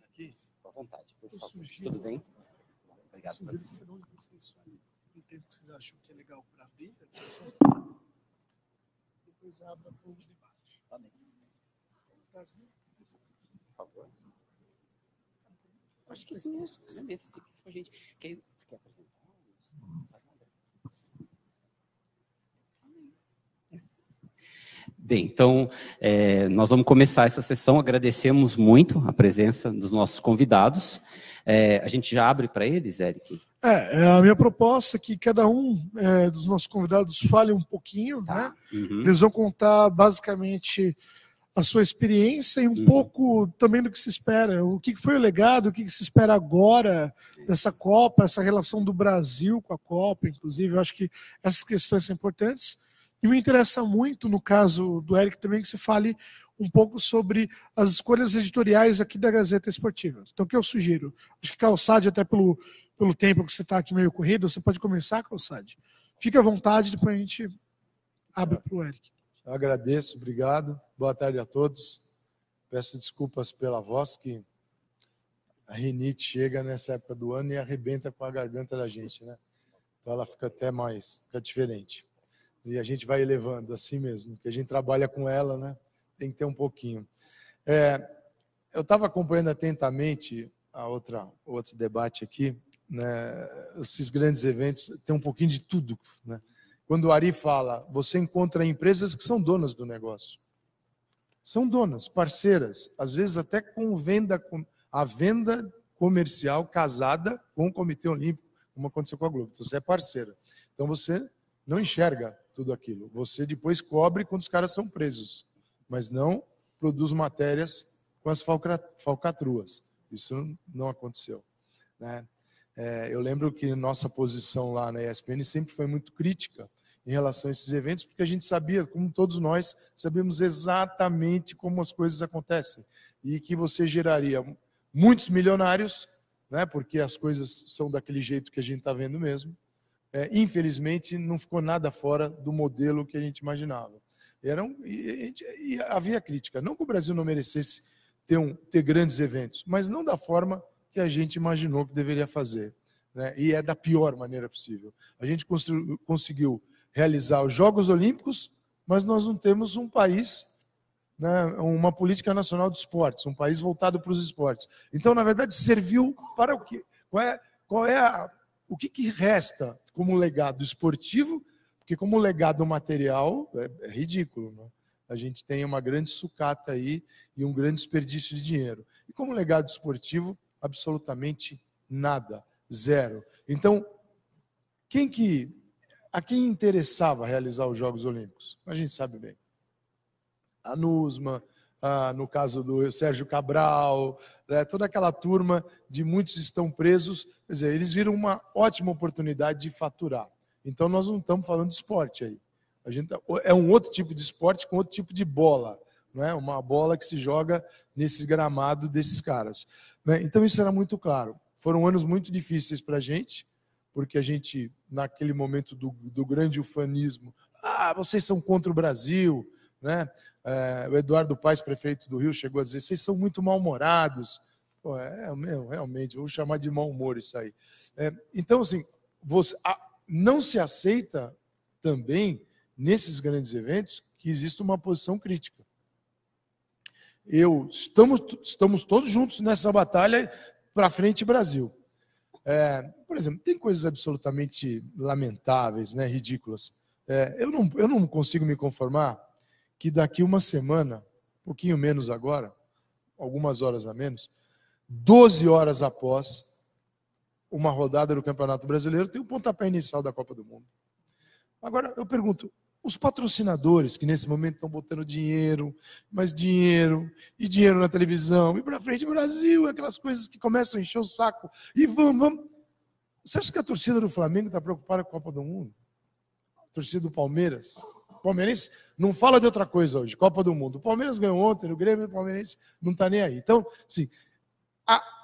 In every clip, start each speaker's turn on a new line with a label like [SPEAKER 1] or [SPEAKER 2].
[SPEAKER 1] Aqui, à vontade, por favor. Tudo bem? Obrigado.
[SPEAKER 2] O tempo que vocês acham que é legal para abrir a discussão. Depois abra para o debate.
[SPEAKER 1] Tá bem. Por favor. Acho que sim, beleza. Fica com a gente. Quer apresentar? Bem, então, nós vamos começar essa sessão. Agradecemos muito a presença dos nossos convidados. A gente já abre para eles, Eric?
[SPEAKER 2] A minha proposta é que cada um dos nossos convidados fale um pouquinho,
[SPEAKER 1] Tá.
[SPEAKER 2] né?
[SPEAKER 1] Uhum.
[SPEAKER 2] Eles vão contar basicamente a sua experiência e um pouco também do que se espera. O que foi o legado, o que se espera agora dessa Copa, essa relação do Brasil com a Copa, inclusive. Eu acho que essas questões são importantes. E me interessa muito, no caso do Eric também, que você fale um pouco sobre as escolhas editoriais aqui da Gazeta Esportiva. Então, o que eu sugiro? Acho que Calçade, até pelo tempo que você está aqui meio corrido, você pode começar, Calçade. Fique à vontade, depois a gente abre para o Eric.
[SPEAKER 3] Eu agradeço, obrigado. Boa tarde a todos. Peço desculpas pela voz, que a rinite chega nessa época do ano e arrebenta com a garganta da gente, né? Então ela fica até fica diferente. E a gente vai elevando assim mesmo, porque a gente trabalha com ela, né? Tem que ter um pouquinho. Eu estava acompanhando atentamente outro debate aqui, né? Esses grandes eventos tem um pouquinho de tudo, né? Quando o Ari fala, você encontra empresas que são donas do negócio. São donas, parceiras, às vezes até com a venda comercial casada com o Comitê Olímpico, como aconteceu com a Globo. Então, você é parceira. Então, você não enxerga tudo aquilo. Você depois cobre quando os caras são presos, mas não produz matérias com as falcatruas. Isso não aconteceu, né? Eu lembro que nossa posição lá na ESPN sempre foi muito crítica em relação a esses eventos, porque a gente sabia, como todos nós, sabemos exatamente como as coisas acontecem e que você geraria muitos milionários, né? Porque as coisas são daquele jeito que a gente está vendo mesmo. Infelizmente, não ficou nada fora do modelo que a gente imaginava. E havia crítica. Não que o Brasil não merecesse ter grandes eventos, mas não da forma que a gente imaginou que deveria fazer, né? E é da pior maneira possível. A gente conseguiu realizar os Jogos Olímpicos, mas nós não temos um país, né, uma política nacional de esportes, um país voltado para os esportes. Então, na verdade, serviu para o quê? O que resta como legado esportivo? Porque como legado material é ridículo, né? A gente tem uma grande sucata aí e um grande desperdício de dinheiro. E como legado esportivo, absolutamente nada, zero. Então, a quem interessava realizar os Jogos Olímpicos? A gente sabe bem. A NUSMA, no caso do Sérgio Cabral, né, toda aquela turma de muitos estão presos, quer dizer, eles viram uma ótima oportunidade de faturar. Então, nós não estamos falando de esporte aí. É um outro tipo de esporte com outro tipo de bola, né? Uma bola que se joga nesse gramado desses caras, né? Então, isso era muito claro. Foram anos muito difíceis para a gente, porque a gente, naquele momento do grande ufanismo, vocês são contra o Brasil, né? O Eduardo Paes, prefeito do Rio, chegou a dizer, vocês são muito mal-humorados. Realmente, vou chamar de mau humor isso aí. Então, assim, não se aceita também, nesses grandes eventos, que existe uma posição crítica. Estamos todos juntos nessa batalha para frente, Brasil. Por exemplo, tem coisas absolutamente lamentáveis, né, ridículas. Eu não consigo me conformar que daqui uma semana, um pouquinho menos agora, algumas horas a menos, 12 horas após uma rodada do Campeonato Brasileiro, tem o pontapé inicial da Copa do Mundo. Agora, eu pergunto, os patrocinadores que nesse momento estão botando dinheiro, mais dinheiro, e dinheiro na televisão, e para frente Brasil, aquelas coisas que começam a encher o saco, e vamos. Você acha que a torcida do Flamengo está preocupada com a Copa do Mundo? A torcida do Palmeiras? O palmeirense não fala de outra coisa hoje, Copa do Mundo. O Palmeiras ganhou ontem, o Grêmio, o palmeirense não está nem aí. Então, assim,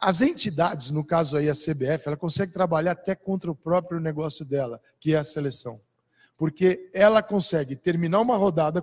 [SPEAKER 3] as entidades, no caso aí a CBF, ela consegue trabalhar até contra o próprio negócio dela, que é a seleção. Porque ela consegue terminar uma rodada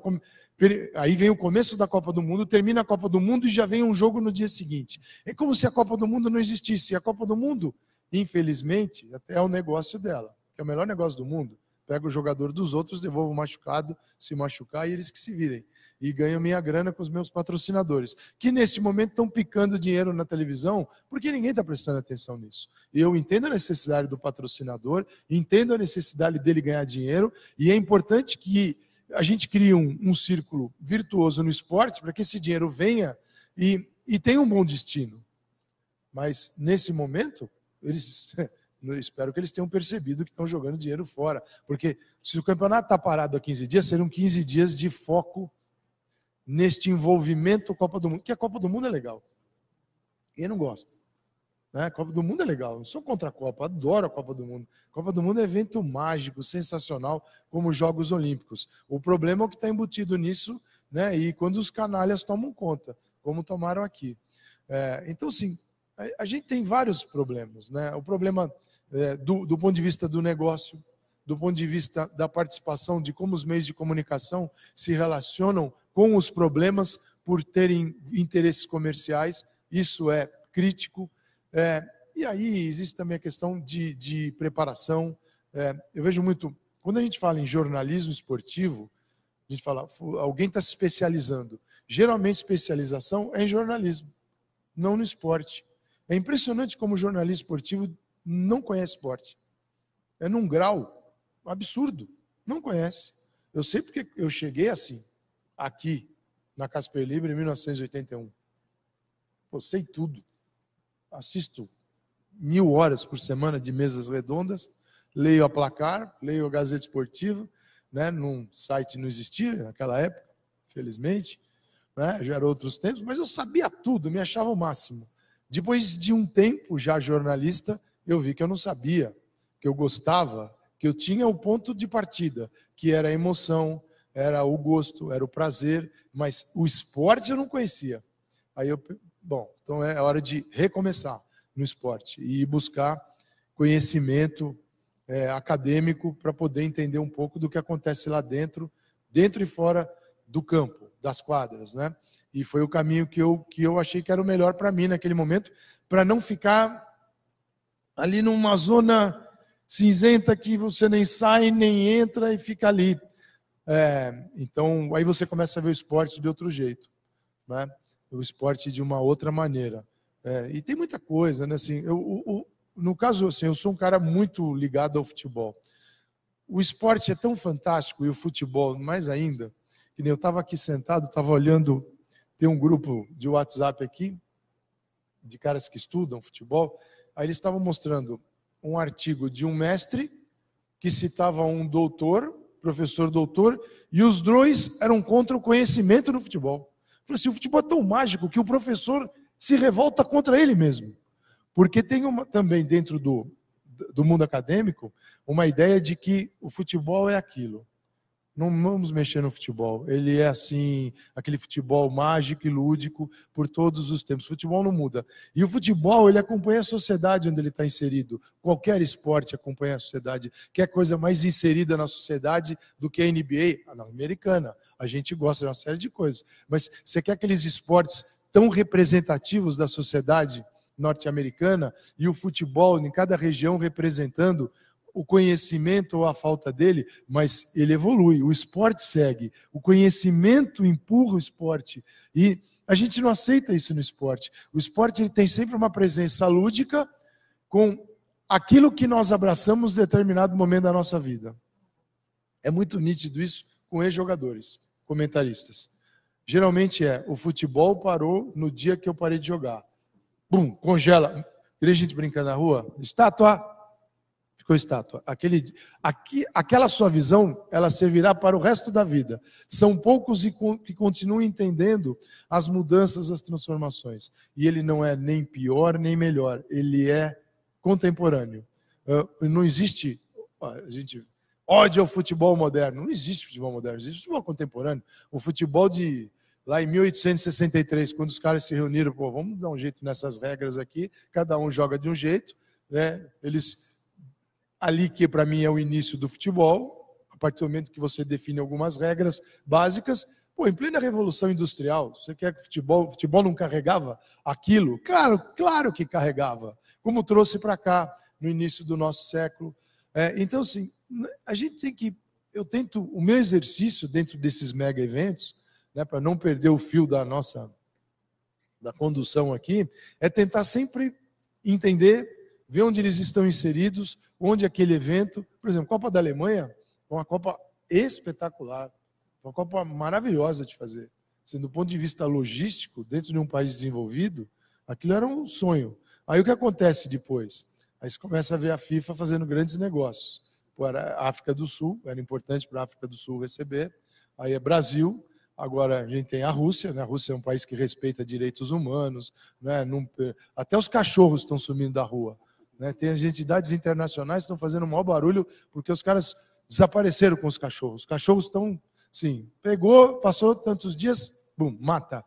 [SPEAKER 3] Aí vem o começo da Copa do Mundo, termina a Copa do Mundo e já vem um jogo no dia seguinte. É como se a Copa do Mundo não existisse. E a Copa do Mundo, infelizmente, é o negócio dela, que é o melhor negócio do mundo. Pega o jogador dos outros, devolvo o machucado, se machucar, e eles que se virem. E ganho minha grana com os meus patrocinadores, que neste momento estão picando dinheiro na televisão, porque ninguém está prestando atenção nisso. Eu entendo a necessidade do patrocinador, entendo a necessidade dele ganhar dinheiro, e é importante que a gente crie um círculo virtuoso no esporte para que esse dinheiro venha e tenha um bom destino. Mas, nesse momento, eu espero que eles tenham percebido que estão jogando dinheiro fora. Porque se o campeonato está parado há 15 dias, serão 15 dias de foco neste envolvimento Copa do Mundo. Porque a Copa do Mundo é legal. Quem não gosta? Né? A Copa do Mundo é legal. Eu não sou contra a Copa, adoro a Copa do Mundo. A Copa do Mundo é um evento mágico, sensacional, como os Jogos Olímpicos. O problema é o que está embutido nisso, né? E quando os canalhas tomam conta, como tomaram aqui. Então, sim, a gente tem vários problemas, né? O problema do ponto de vista do negócio, do ponto de vista da participação, de como os meios de comunicação se relacionam com os problemas por terem interesses comerciais, isso é crítico. E aí existe também a questão de preparação. Eu vejo muito, quando a gente fala em jornalismo esportivo, a gente fala, alguém está se especializando. Geralmente especialização é em jornalismo, não no esporte. É impressionante como o jornalista esportivo não conhece esporte. É num grau absurdo. Não conhece. Eu sei porque eu cheguei assim, aqui, na Casper Libero, em 1981. Eu sei tudo. Assisto 1000 horas por semana de mesas redondas, leio a Placar, leio a Gazeta Esportiva, né? Num site não existia naquela época, felizmente, né? Já eram outros tempos, mas eu sabia tudo, me achava o máximo. Depois de um tempo já jornalista, eu vi que eu não sabia, que eu gostava, que eu tinha o ponto de partida, que era a emoção, era o gosto, era o prazer, mas o esporte eu não conhecia. Aí então é hora de recomeçar no esporte e buscar conhecimento acadêmico para poder entender um pouco do que acontece lá dentro e fora do campo, das quadras, né? E foi o caminho que eu achei que era o melhor para mim naquele momento, para não ficar ali numa zona cinzenta que você nem sai, nem entra e fica ali. Então, aí você começa a ver o esporte de outro jeito, né? O esporte de uma outra maneira. E tem muita coisa, né? Assim, no caso, assim, eu sou um cara muito ligado ao futebol. O esporte é tão fantástico, e o futebol mais ainda, que nem eu estava aqui sentado, estava olhando, tem um grupo de WhatsApp aqui, de caras que estudam futebol, aí eles estavam mostrando um artigo de um mestre que citava um doutor, professor doutor, e os dois eram contra o conhecimento no futebol. Eu falei assim, o futebol é tão mágico que o professor se revolta contra ele mesmo. Porque tem também dentro do mundo acadêmico uma ideia de que o futebol é aquilo. Não vamos mexer no futebol. Ele é assim, aquele futebol mágico e lúdico por todos os tempos. O futebol não muda. E o futebol, ele acompanha a sociedade onde ele está inserido. Qualquer esporte acompanha a sociedade. Quer coisa mais inserida na sociedade do que a NBA? Na americana. A gente gosta de uma série de coisas. Mas você quer aqueles esportes tão representativos da sociedade norte-americana e o futebol em cada região representando o conhecimento ou a falta dele, mas ele evolui, o esporte segue, o conhecimento empurra o esporte, e a gente não aceita isso no esporte. O esporte ele tem sempre uma presença lúdica com aquilo que nós abraçamos em determinado momento da nossa vida. É muito nítido isso com ex-jogadores, comentaristas. Geralmente o futebol parou no dia que eu parei de jogar. Bum, congela. Queria gente brincando na rua, estátua, ficou estátua. Aquela sua visão, ela servirá para o resto da vida. São poucos que continuam entendendo as mudanças, as transformações. E ele não é nem pior, nem melhor. Ele é contemporâneo. Não existe... A gente ódio ao futebol moderno. Não existe futebol moderno, existe futebol contemporâneo. O futebol lá em 1863, quando os caras se reuniram, vamos dar um jeito nessas regras aqui, cada um joga de um jeito, né? Ali que para mim é o início do futebol, a partir do momento que você define algumas regras básicas, Pô, em plena Revolução Industrial, você quer que futebol não carregava aquilo? Claro que carregava, como trouxe para cá no início do nosso século. Então, assim, a gente tem que... o meu exercício dentro desses mega eventos, né, para não perder o fio da condução aqui, é tentar sempre entender, ver onde eles estão inseridos, onde aquele evento... Por exemplo, Copa da Alemanha, uma Copa espetacular, uma Copa maravilhosa de fazer. Assim, do ponto de vista logístico, dentro de um país desenvolvido, aquilo era um sonho. Aí o que acontece depois? Aí você começa a ver a FIFA fazendo grandes negócios. Para a África do Sul, era importante para a África do Sul receber. Aí é Brasil, agora a gente tem a Rússia, né? A Rússia é um país que respeita direitos humanos, né? Até os cachorros estão sumindo da rua, né? Tem as entidades internacionais que estão fazendo o maior barulho porque os caras desapareceram com os cachorros. Os cachorros estão, sim, pegou, passou tantos dias, bum, mata.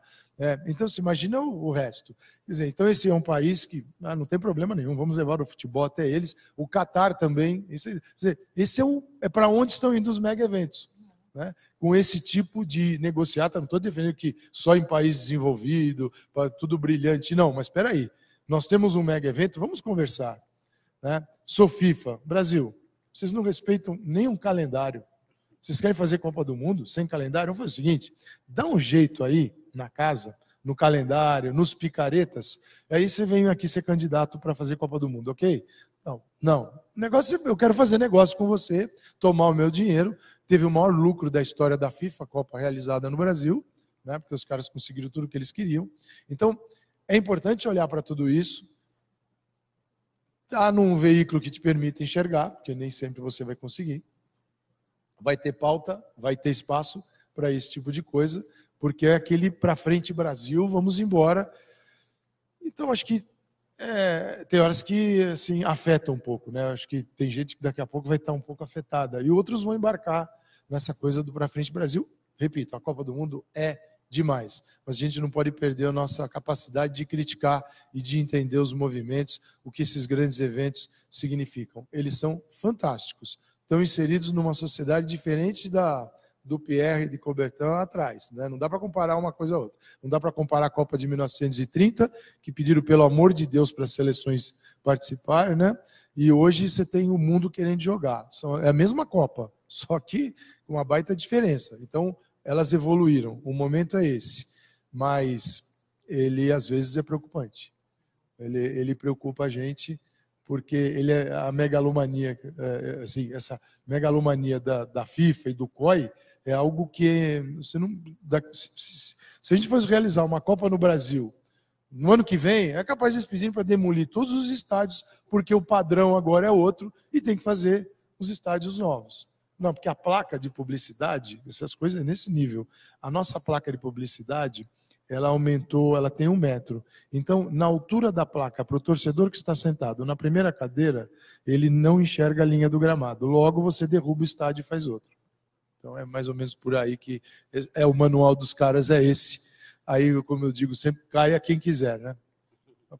[SPEAKER 3] Então, se imagina o resto. Quer dizer, então, esse é um país que não tem problema nenhum, vamos levar o futebol até eles. O Catar também. Esse é para onde estão indo os mega eventos, né? Com esse tipo de negociata. Não estou defendendo que só em país desenvolvido, tudo brilhante. Não, mas espera aí. Nós temos um mega evento, vamos conversar, né? Sou FIFA, Brasil. Vocês não respeitam nenhum calendário. Vocês querem fazer Copa do Mundo sem calendário? Vamos fazer o seguinte: dá um jeito aí na casa, no calendário, nos picaretas, aí você vem aqui ser candidato para fazer Copa do Mundo, ok? Não. O negócio, eu quero fazer negócio com você, tomar o meu dinheiro. Teve o maior lucro da história da FIFA, Copa realizada no Brasil, né? Porque os caras conseguiram tudo o que eles queriam. Então, é importante olhar para tudo isso. Está num veículo que te permite enxergar, porque nem sempre você vai conseguir. Vai ter pauta, vai ter espaço para esse tipo de coisa, porque é aquele para frente Brasil, vamos embora. Então, acho que tem horas que assim, afeta um pouco, né? Acho que tem gente que daqui a pouco vai estar um pouco afetada, e outros vão embarcar nessa coisa do para frente Brasil. Repito, a Copa do Mundo é demais, mas a gente não pode perder a nossa capacidade de criticar e de entender os movimentos, o que esses grandes eventos significam. Eles são fantásticos, estão inseridos numa sociedade diferente do Pierre de Coubertin atrás, né? Não dá para comparar uma coisa a outra. Não dá para comparar a Copa de 1930, que pediram pelo amor de Deus para as seleções participarem, né? E hoje você tem o mundo querendo jogar. É a mesma Copa, só que com uma baita diferença. Então, elas evoluíram. O momento é esse. Mas ele, às vezes, é preocupante. Ele preocupa a gente, porque a megalomania, assim, essa megalomania da FIFA e do COI é algo que você não... Se a gente fosse realizar uma Copa no Brasil no ano que vem, é capaz de eles pedirem para demolir todos os estádios, porque o padrão agora é outro e tem que fazer os estádios novos. Não, porque a placa de publicidade, essas coisas é nesse nível. A nossa placa de publicidade, ela aumentou, ela tem 1 metro. Então, na altura da placa, para o torcedor que está sentado na primeira cadeira, ele não enxerga a linha do gramado. Logo, você derruba o estádio e faz outro. Então, é mais ou menos por aí que o manual dos caras é esse. Aí, como eu digo, sempre caia quem quiser, né?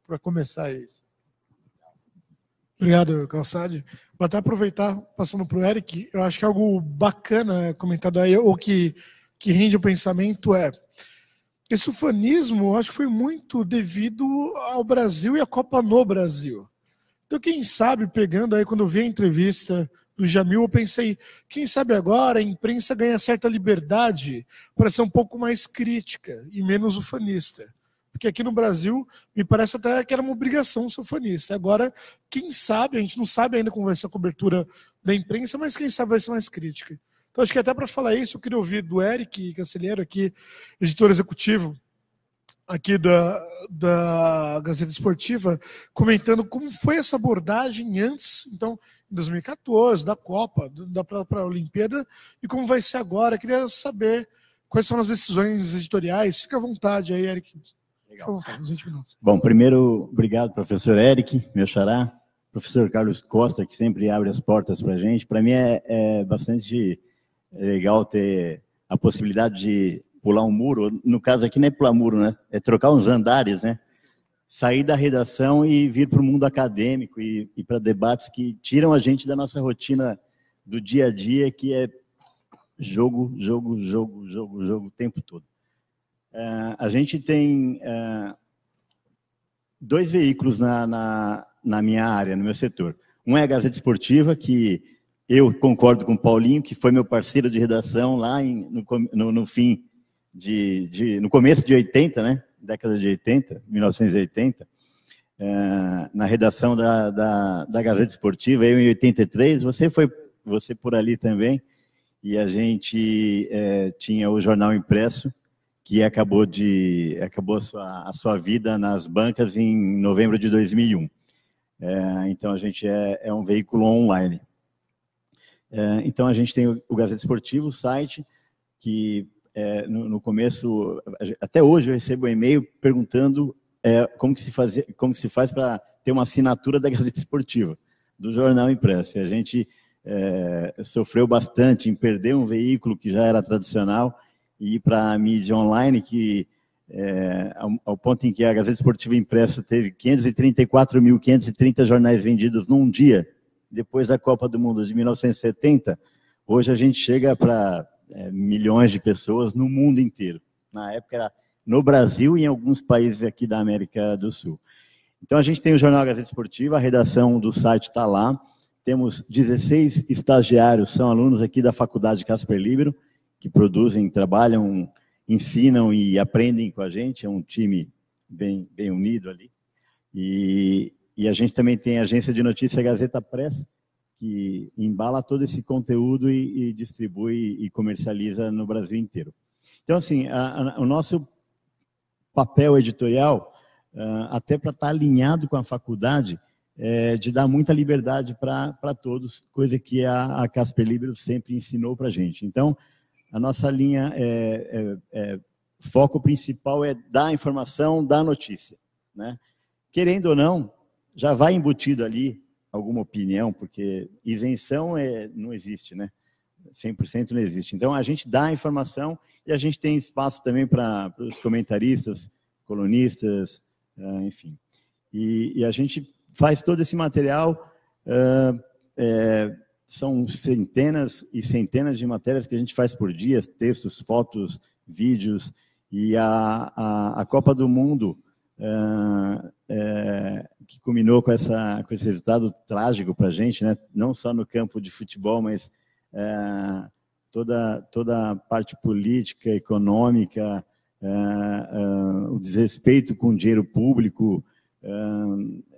[SPEAKER 3] Para começar é isso.
[SPEAKER 2] Obrigado, Calçade. Vou até aproveitar, passando para o Eric, eu acho que algo bacana comentado aí, ou que rende o pensamento esse ufanismo, acho que foi muito devido ao Brasil e à Copa no Brasil. Então, quem sabe, pegando aí, quando eu vi a entrevista do Jamil, eu pensei, quem sabe agora a imprensa ganha certa liberdade para ser um pouco mais crítica e menos ufanista. Porque aqui no Brasil, me parece até que era uma obrigação ser ufanista. Agora, quem sabe, a gente não sabe ainda como vai ser a cobertura da imprensa, mas quem sabe vai ser mais crítica. Então, acho que até para falar isso, eu queria ouvir do Eric Cancelheiro, aqui, editor executivo aqui da Gazeta Esportiva, comentando como foi essa abordagem antes, então, em 2014, da Copa, da própria Olimpíada, e como vai ser agora. Eu queria saber quais são as decisões editoriais. Fica à vontade aí, Eric. Legal. Fica à vontade, uns 20 minutos.
[SPEAKER 4] Bom, primeiro, obrigado, professor Eric, meu xará, professor Carlos Costa, que sempre abre as portas para a gente. Para mim é bastante legal ter a possibilidade de pular um muro. No caso aqui não é pular muro, né? É trocar uns andares, né? Sair da redação e vir para o mundo acadêmico e para debates que tiram a gente da nossa rotina do dia a dia, que é jogo o tempo todo. A gente tem 2 veículos na minha área, no meu setor. Um é a Gazeta Esportiva, que eu concordo com o Paulinho, que foi meu parceiro de redação lá no começo de 80, né? Década de 80, 1980, na redação da Gazeta Esportiva, eu em 83, você por ali também, e a gente tinha o jornal impresso, que acabou a sua vida nas bancas em novembro de 2001. Então, a gente é um veículo online. Então, a gente tem o Gazeta Esportivo, o site, que no começo, até hoje eu recebo um e-mail perguntando como que se faz para ter uma assinatura da Gazeta Esportiva, do jornal impresso. E a gente sofreu bastante em perder um veículo que já era tradicional e ir para a mídia online, que ao ponto em que a Gazeta Esportiva Impresso teve 534.530 jornais vendidos num dia, depois da Copa do Mundo de 1970, hoje a gente chega para milhões de pessoas no mundo inteiro. Na época era no Brasil e em alguns países aqui da América do Sul. Então a gente tem o jornal Gazeta Esportiva, a redação do site está lá, temos 16 estagiários, são alunos aqui da Faculdade Casper Libero, que produzem, trabalham, ensinam e aprendem com a gente, é um time bem unido ali. E a gente também tem a agência de notícia Gazeta Press, que embala todo esse conteúdo e distribui e comercializa no Brasil inteiro. Então, assim, o nosso papel editorial, até para estar alinhado com a faculdade, de dar muita liberdade para todos, coisa que a Casper Libero sempre ensinou para a gente. Então, a nossa linha, foco principal é dar informação, dar notícia, né? Querendo ou não, já vai embutido ali alguma opinião, porque isenção não existe, né? 100% não existe. Então, a gente dá a informação e a gente tem espaço também para os comentaristas, colunistas, enfim. E a gente faz todo esse material, são centenas e centenas de matérias que a gente faz por dia, textos, fotos, vídeos, e a Copa do Mundo, que culminou com esse resultado trágico para a gente, né? Não só no campo de futebol, mas toda a parte política, econômica, o desrespeito com o dinheiro público,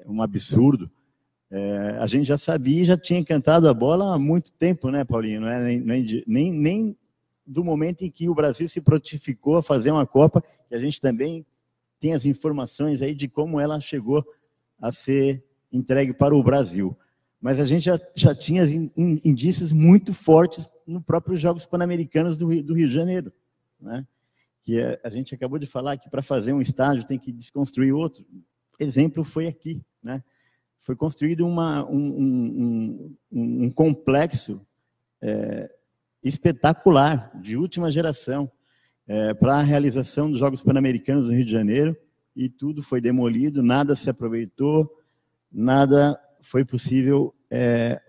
[SPEAKER 4] um absurdo. A gente já sabia e já tinha cantado a bola há muito tempo, né, Paulinho? Não é nem do momento em que o Brasil se prontificou a fazer uma Copa, que a gente também tem as informações aí de como ela chegou a ser entregue para o Brasil. Mas a gente já tinha indícios muito fortes no próprio Jogos Pan-Americanos do Rio de Janeiro, né? Que a gente acabou de falar que para fazer um estádio tem que desconstruir outro. Exemplo foi aqui, né? Foi construído um complexo espetacular, de última geração, para a realização dos Jogos Pan-Americanos do Rio de Janeiro, e tudo foi demolido, nada se aproveitou, nada foi possível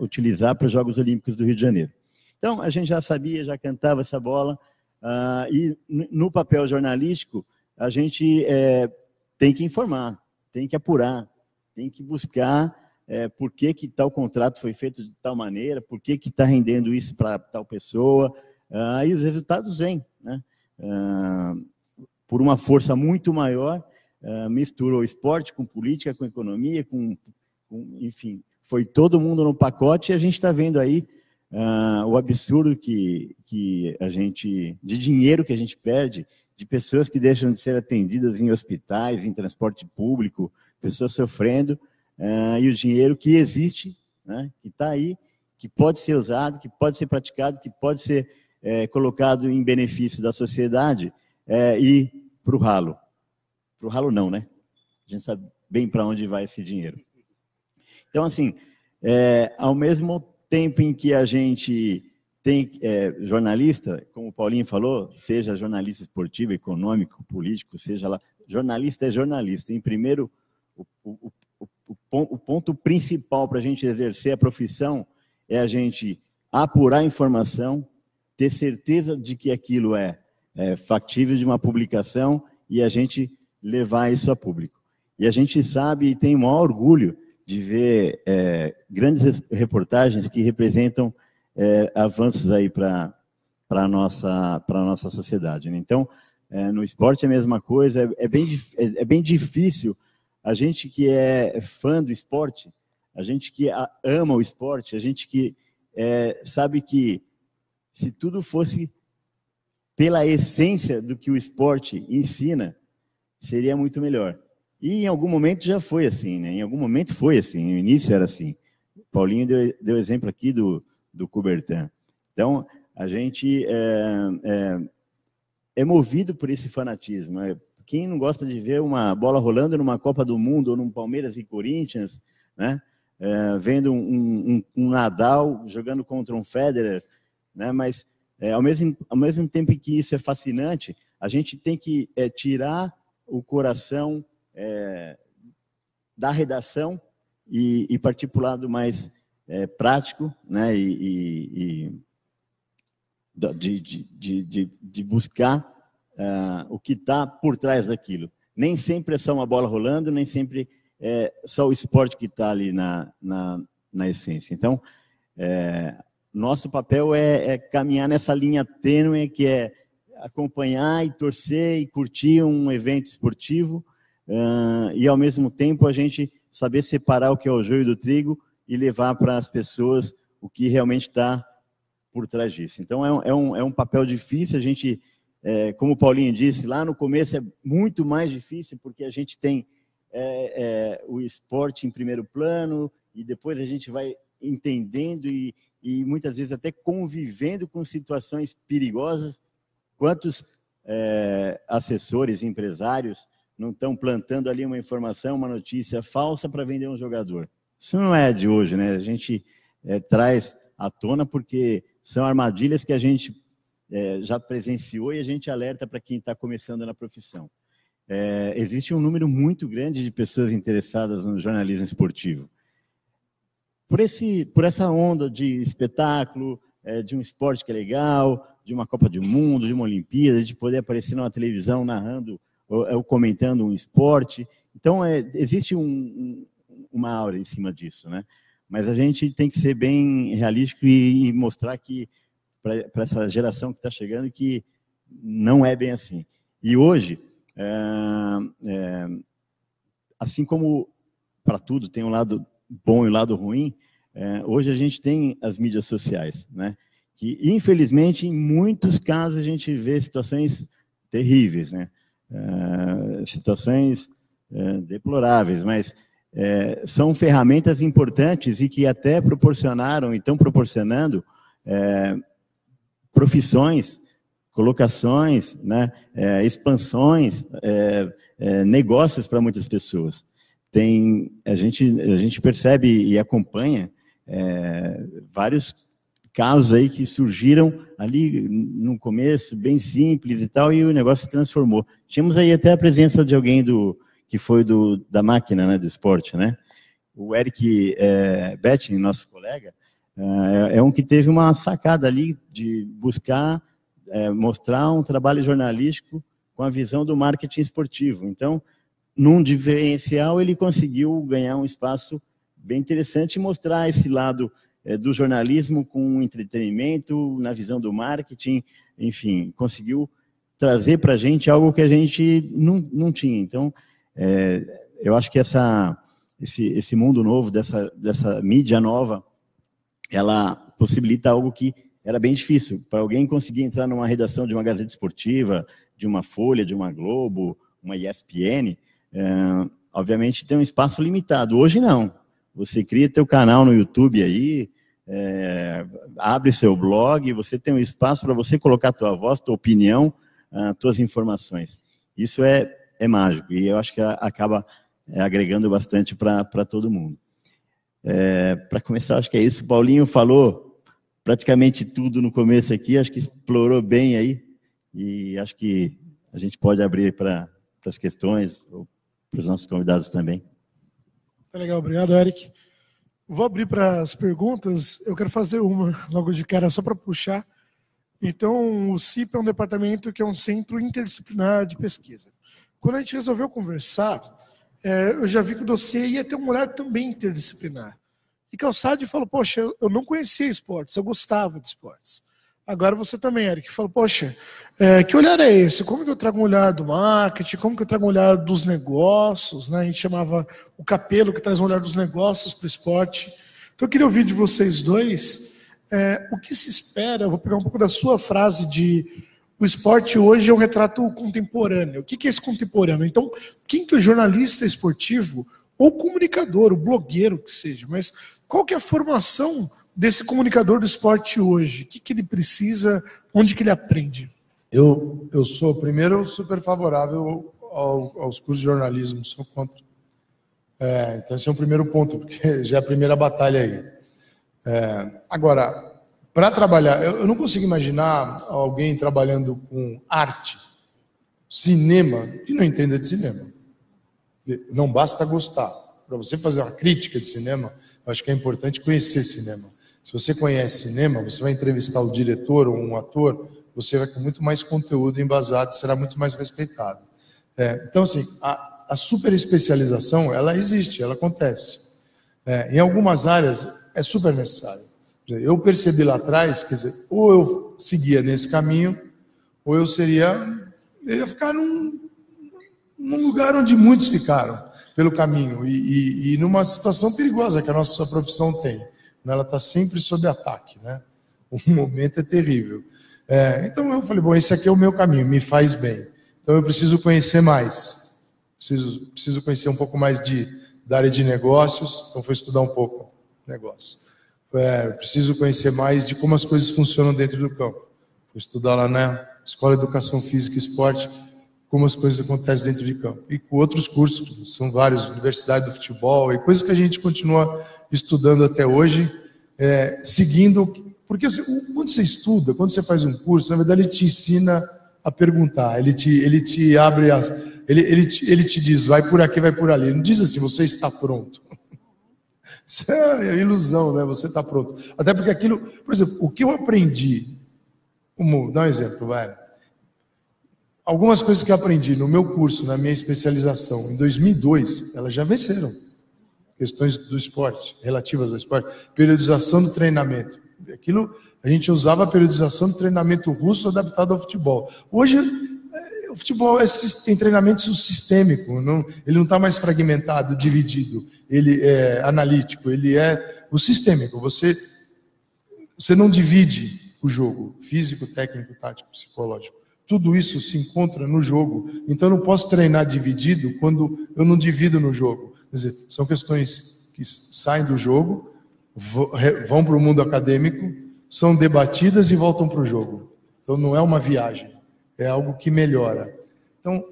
[SPEAKER 4] utilizar para os Jogos Olímpicos do Rio de Janeiro. Então, a gente já sabia, já cantava essa bola, e no papel jornalístico, a gente tem que informar, tem que apurar, tem que buscar por que tal contrato foi feito de tal maneira, por que está rendendo isso para tal pessoa, e os resultados vêm, né? Por uma força muito maior, misturou esporte com política, com economia, enfim, foi todo mundo no pacote, e a gente está vendo aí o absurdo que a gente, de dinheiro que a gente perde, de pessoas que deixam de ser atendidas em hospitais, em transporte público, pessoas sofrendo, e o dinheiro que existe, né, que está aí, que pode ser usado, que pode ser praticado, que pode ser colocado em benefício da sociedade, e para o ralo. Para o ralo não, né? A gente sabe bem para onde vai esse dinheiro. Então, assim, ao mesmo tempo em que a gente tem jornalista, como o Paulinho falou, seja jornalista esportivo, econômico, político, seja lá, jornalista é jornalista. Em primeiro, o ponto principal para a gente exercer a profissão é a gente apurar a informação, ter certeza de que aquilo é factível de uma publicação e a gente levar isso a público. E a gente sabe e tem o maior orgulho de ver grandes reportagens que representam avanços aí para a nossa sociedade, né? Então, no esporte é a mesma coisa, é bem difícil. A gente que é fã do esporte, a gente que ama o esporte, a gente que sabe que se tudo fosse pela essência do que o esporte ensina, seria muito melhor. E em algum momento já foi assim, né? Em algum momento foi assim, no início era assim. O Paulinho deu exemplo aqui do Coubertin. Então, a gente é movido por esse fanatismo. Quem não gosta de ver uma bola rolando numa Copa do Mundo ou num Palmeiras e Corinthians, né? Vendo um Nadal jogando contra um Federer, né? Mas ao mesmo tempo que isso é fascinante, a gente tem que tirar o coração da redação e partir para o lado mais prático, né? De buscar o que está por trás daquilo. Nem sempre é só uma bola rolando, nem sempre é só o esporte que está ali na essência. Então, nosso papel é caminhar nessa linha tênue, que é acompanhar e torcer e curtir um evento esportivo, e, ao mesmo tempo, a gente saber separar o que é o joio do trigo e levar para as pessoas o que realmente está por trás disso. Então, é um papel difícil. A gente, como o Paulinho disse, lá no começo é muito mais difícil, porque a gente tem o esporte em primeiro plano, e depois a gente vai entendendo e muitas vezes até convivendo com situações perigosas. Quantos assessores, empresários não estão plantando ali uma informação, uma notícia falsa para vender um jogador? Isso não é de hoje, né? A gente traz à tona porque são armadilhas que a gente já presenciou e a gente alerta para quem está começando na profissão. Existe um número muito grande de pessoas interessadas no jornalismo esportivo. Por essa onda de espetáculo, de um esporte que é legal, de uma Copa do Mundo, de uma Olimpíada, de poder aparecer numa televisão narrando ou comentando um esporte. Então, existe uma aura em cima disso, né? Mas a gente tem que ser bem realístico e mostrar que, para essa geração que está chegando, que não é bem assim. E hoje, assim como para tudo tem um lado bom e um lado ruim, hoje a gente tem as mídias sociais, né? Que, infelizmente, em muitos casos, a gente vê situações terríveis, né? Situações deploráveis, mas são ferramentas importantes e que até proporcionaram e estão proporcionando profissões, colocações, né? Expansões, negócios para muitas pessoas. A gente percebe e acompanha vários casos aí que surgiram ali no começo, bem simples e tal, e o negócio se transformou. Tínhamos aí até a presença de alguém que foi da máquina, né, do esporte, né? O Eric Betting, nosso colega, é um que teve uma sacada ali de buscar mostrar um trabalho jornalístico com a visão do marketing esportivo. Então, num diferencial, ele conseguiu ganhar um espaço bem interessante e mostrar esse lado do jornalismo com entretenimento, na visão do marketing, enfim, conseguiu trazer para a gente algo que a gente não tinha. Então, eu acho que esse mundo novo, dessa mídia nova, ela possibilita algo que era bem difícil. Para alguém conseguir entrar numa redação de uma Gazeta Esportiva, de uma Folha, de uma Globo, uma ESPN, obviamente tem um espaço limitado. Hoje não. Você cria teu canal no YouTube aí, abre seu blog, você tem um espaço para você colocar tua voz, tua opinião, tuas informações. Isso é mágico e eu acho que acaba agregando bastante para todo mundo. Para começar, acho que é isso. O Paulinho falou praticamente tudo no começo aqui, acho que explorou bem aí e acho que a gente pode abrir para as questões ou para os nossos convidados também.
[SPEAKER 2] Tá legal, obrigado, Eric. Vou abrir para as perguntas. Eu quero fazer uma logo de cara, só para puxar. Então, o CIP é um departamento que é um centro interdisciplinar de pesquisa. Quando a gente resolveu conversar, eu já vi que o dossiê ia ter um olhar também interdisciplinar. E Calçade falou, poxa, eu não conhecia esportes, eu gostava de esportes. Agora você também, Eric, falou, poxa, que olhar é esse? Como que eu trago um olhar do marketing? Como que eu trago um olhar dos negócios? Né? A gente chamava o Capelo, que traz um olhar dos negócios para o esporte. Então eu queria ouvir de vocês dois o que se espera, eu vou pegar um pouco da sua frase de o esporte hoje é um retrato contemporâneo. O que é esse contemporâneo? Então, quem que é o jornalista esportivo ou comunicador, o blogueiro que seja, mas qual que é a formação desse comunicador do esporte hoje? O que ele precisa, onde que ele aprende?
[SPEAKER 3] Eu sou, primeiro, super favorável aos cursos de jornalismo, sou contra. Então esse é o primeiro ponto, porque já é a primeira batalha aí. Agora, para trabalhar, eu não consigo imaginar alguém trabalhando com arte, cinema, que não entenda de cinema. Não basta gostar. Para você fazer uma crítica de cinema, eu acho que é importante conhecer cinema. Se você conhece cinema, você vai entrevistar o diretor ou um ator, você vai ter muito mais conteúdo embasado, será muito mais respeitado. Então, assim, a super especialização, ela existe, ela acontece. Em algumas áreas, é super necessário. Eu percebi lá atrás, quer dizer, ou eu seguia nesse caminho, ou eu ia ficar num lugar onde muitos ficaram pelo caminho, e numa situação perigosa que a nossa profissão tem. Ela está sempre sob ataque, né? O momento é terrível. Então eu falei, bom, esse aqui é o meu caminho, me faz bem. Então eu preciso conhecer mais. Preciso conhecer um pouco mais da área de negócios, então fui estudar um pouco negócio. Preciso conhecer mais de como as coisas funcionam dentro do campo. Fui estudar lá na Escola de Educação Física e Esporte, como as coisas acontecem dentro de campo. E com outros cursos, são vários, Universidade do Futebol, e coisas que a gente continua estudando até hoje, seguindo, porque assim, quando você estuda, quando você faz um curso, na verdade ele te ensina a perguntar, ele te abre ele te diz, vai por aqui, vai por ali, ele não diz assim, você está pronto. Isso é ilusão, né? Você está pronto. Até porque aquilo, por exemplo, o que eu aprendi, dá um exemplo, vai. Algumas coisas que eu aprendi no meu curso, na minha especialização, em 2002, elas já venceram. Questões do esporte, relativas ao esporte. Periodização do treinamento. Aquilo, a gente usava a periodização do treinamento russo adaptado ao futebol. Hoje, o futebol tem treinamento sistêmico, ele não está mais fragmentado, dividido. Ele é analítico, ele é o sistêmico. Você não divide o jogo, físico, técnico, tático, psicológico. Tudo isso se encontra no jogo. Então, eu não posso treinar dividido quando eu não divido no jogo. Quer dizer, são questões que saem do jogo, vão para o mundo acadêmico, são debatidas e voltam para o jogo. Então, não é uma viagem, é algo que melhora. Então,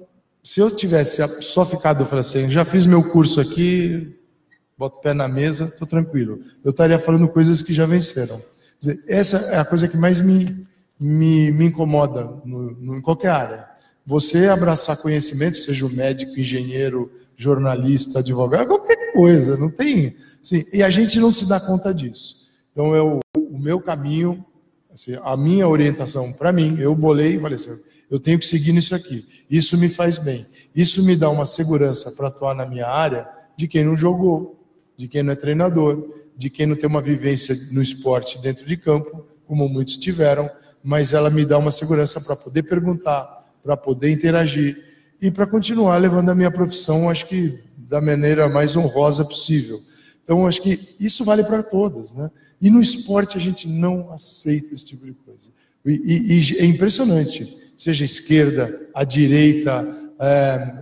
[SPEAKER 3] se eu tivesse só ficado, eu falei assim, já fiz meu curso aqui, boto o pé na mesa, estou tranquilo. Eu estaria falando coisas que já venceram. Quer dizer, essa é a coisa que mais me incomoda em qualquer área. Você abraçar conhecimento, seja o médico, engenheiro, jornalista, advogado, qualquer coisa, não tem. Assim, e a gente não se dá conta disso. Então, o meu caminho, assim, a minha orientação para mim, eu bolei e falei assim, eu tenho que seguir nisso aqui. Isso me faz bem. Isso me dá uma segurança para atuar na minha área de quem não jogou, de quem não é treinador, de quem não tem uma vivência no esporte dentro de campo, como muitos tiveram, mas ela me dá uma segurança para poder perguntar, para poder interagir e para continuar levando a minha profissão, acho que da maneira mais honrosa possível. Então, acho que isso vale para todas, né? E no esporte a gente não aceita esse tipo de coisa. E é impressionante, seja a esquerda, a direita,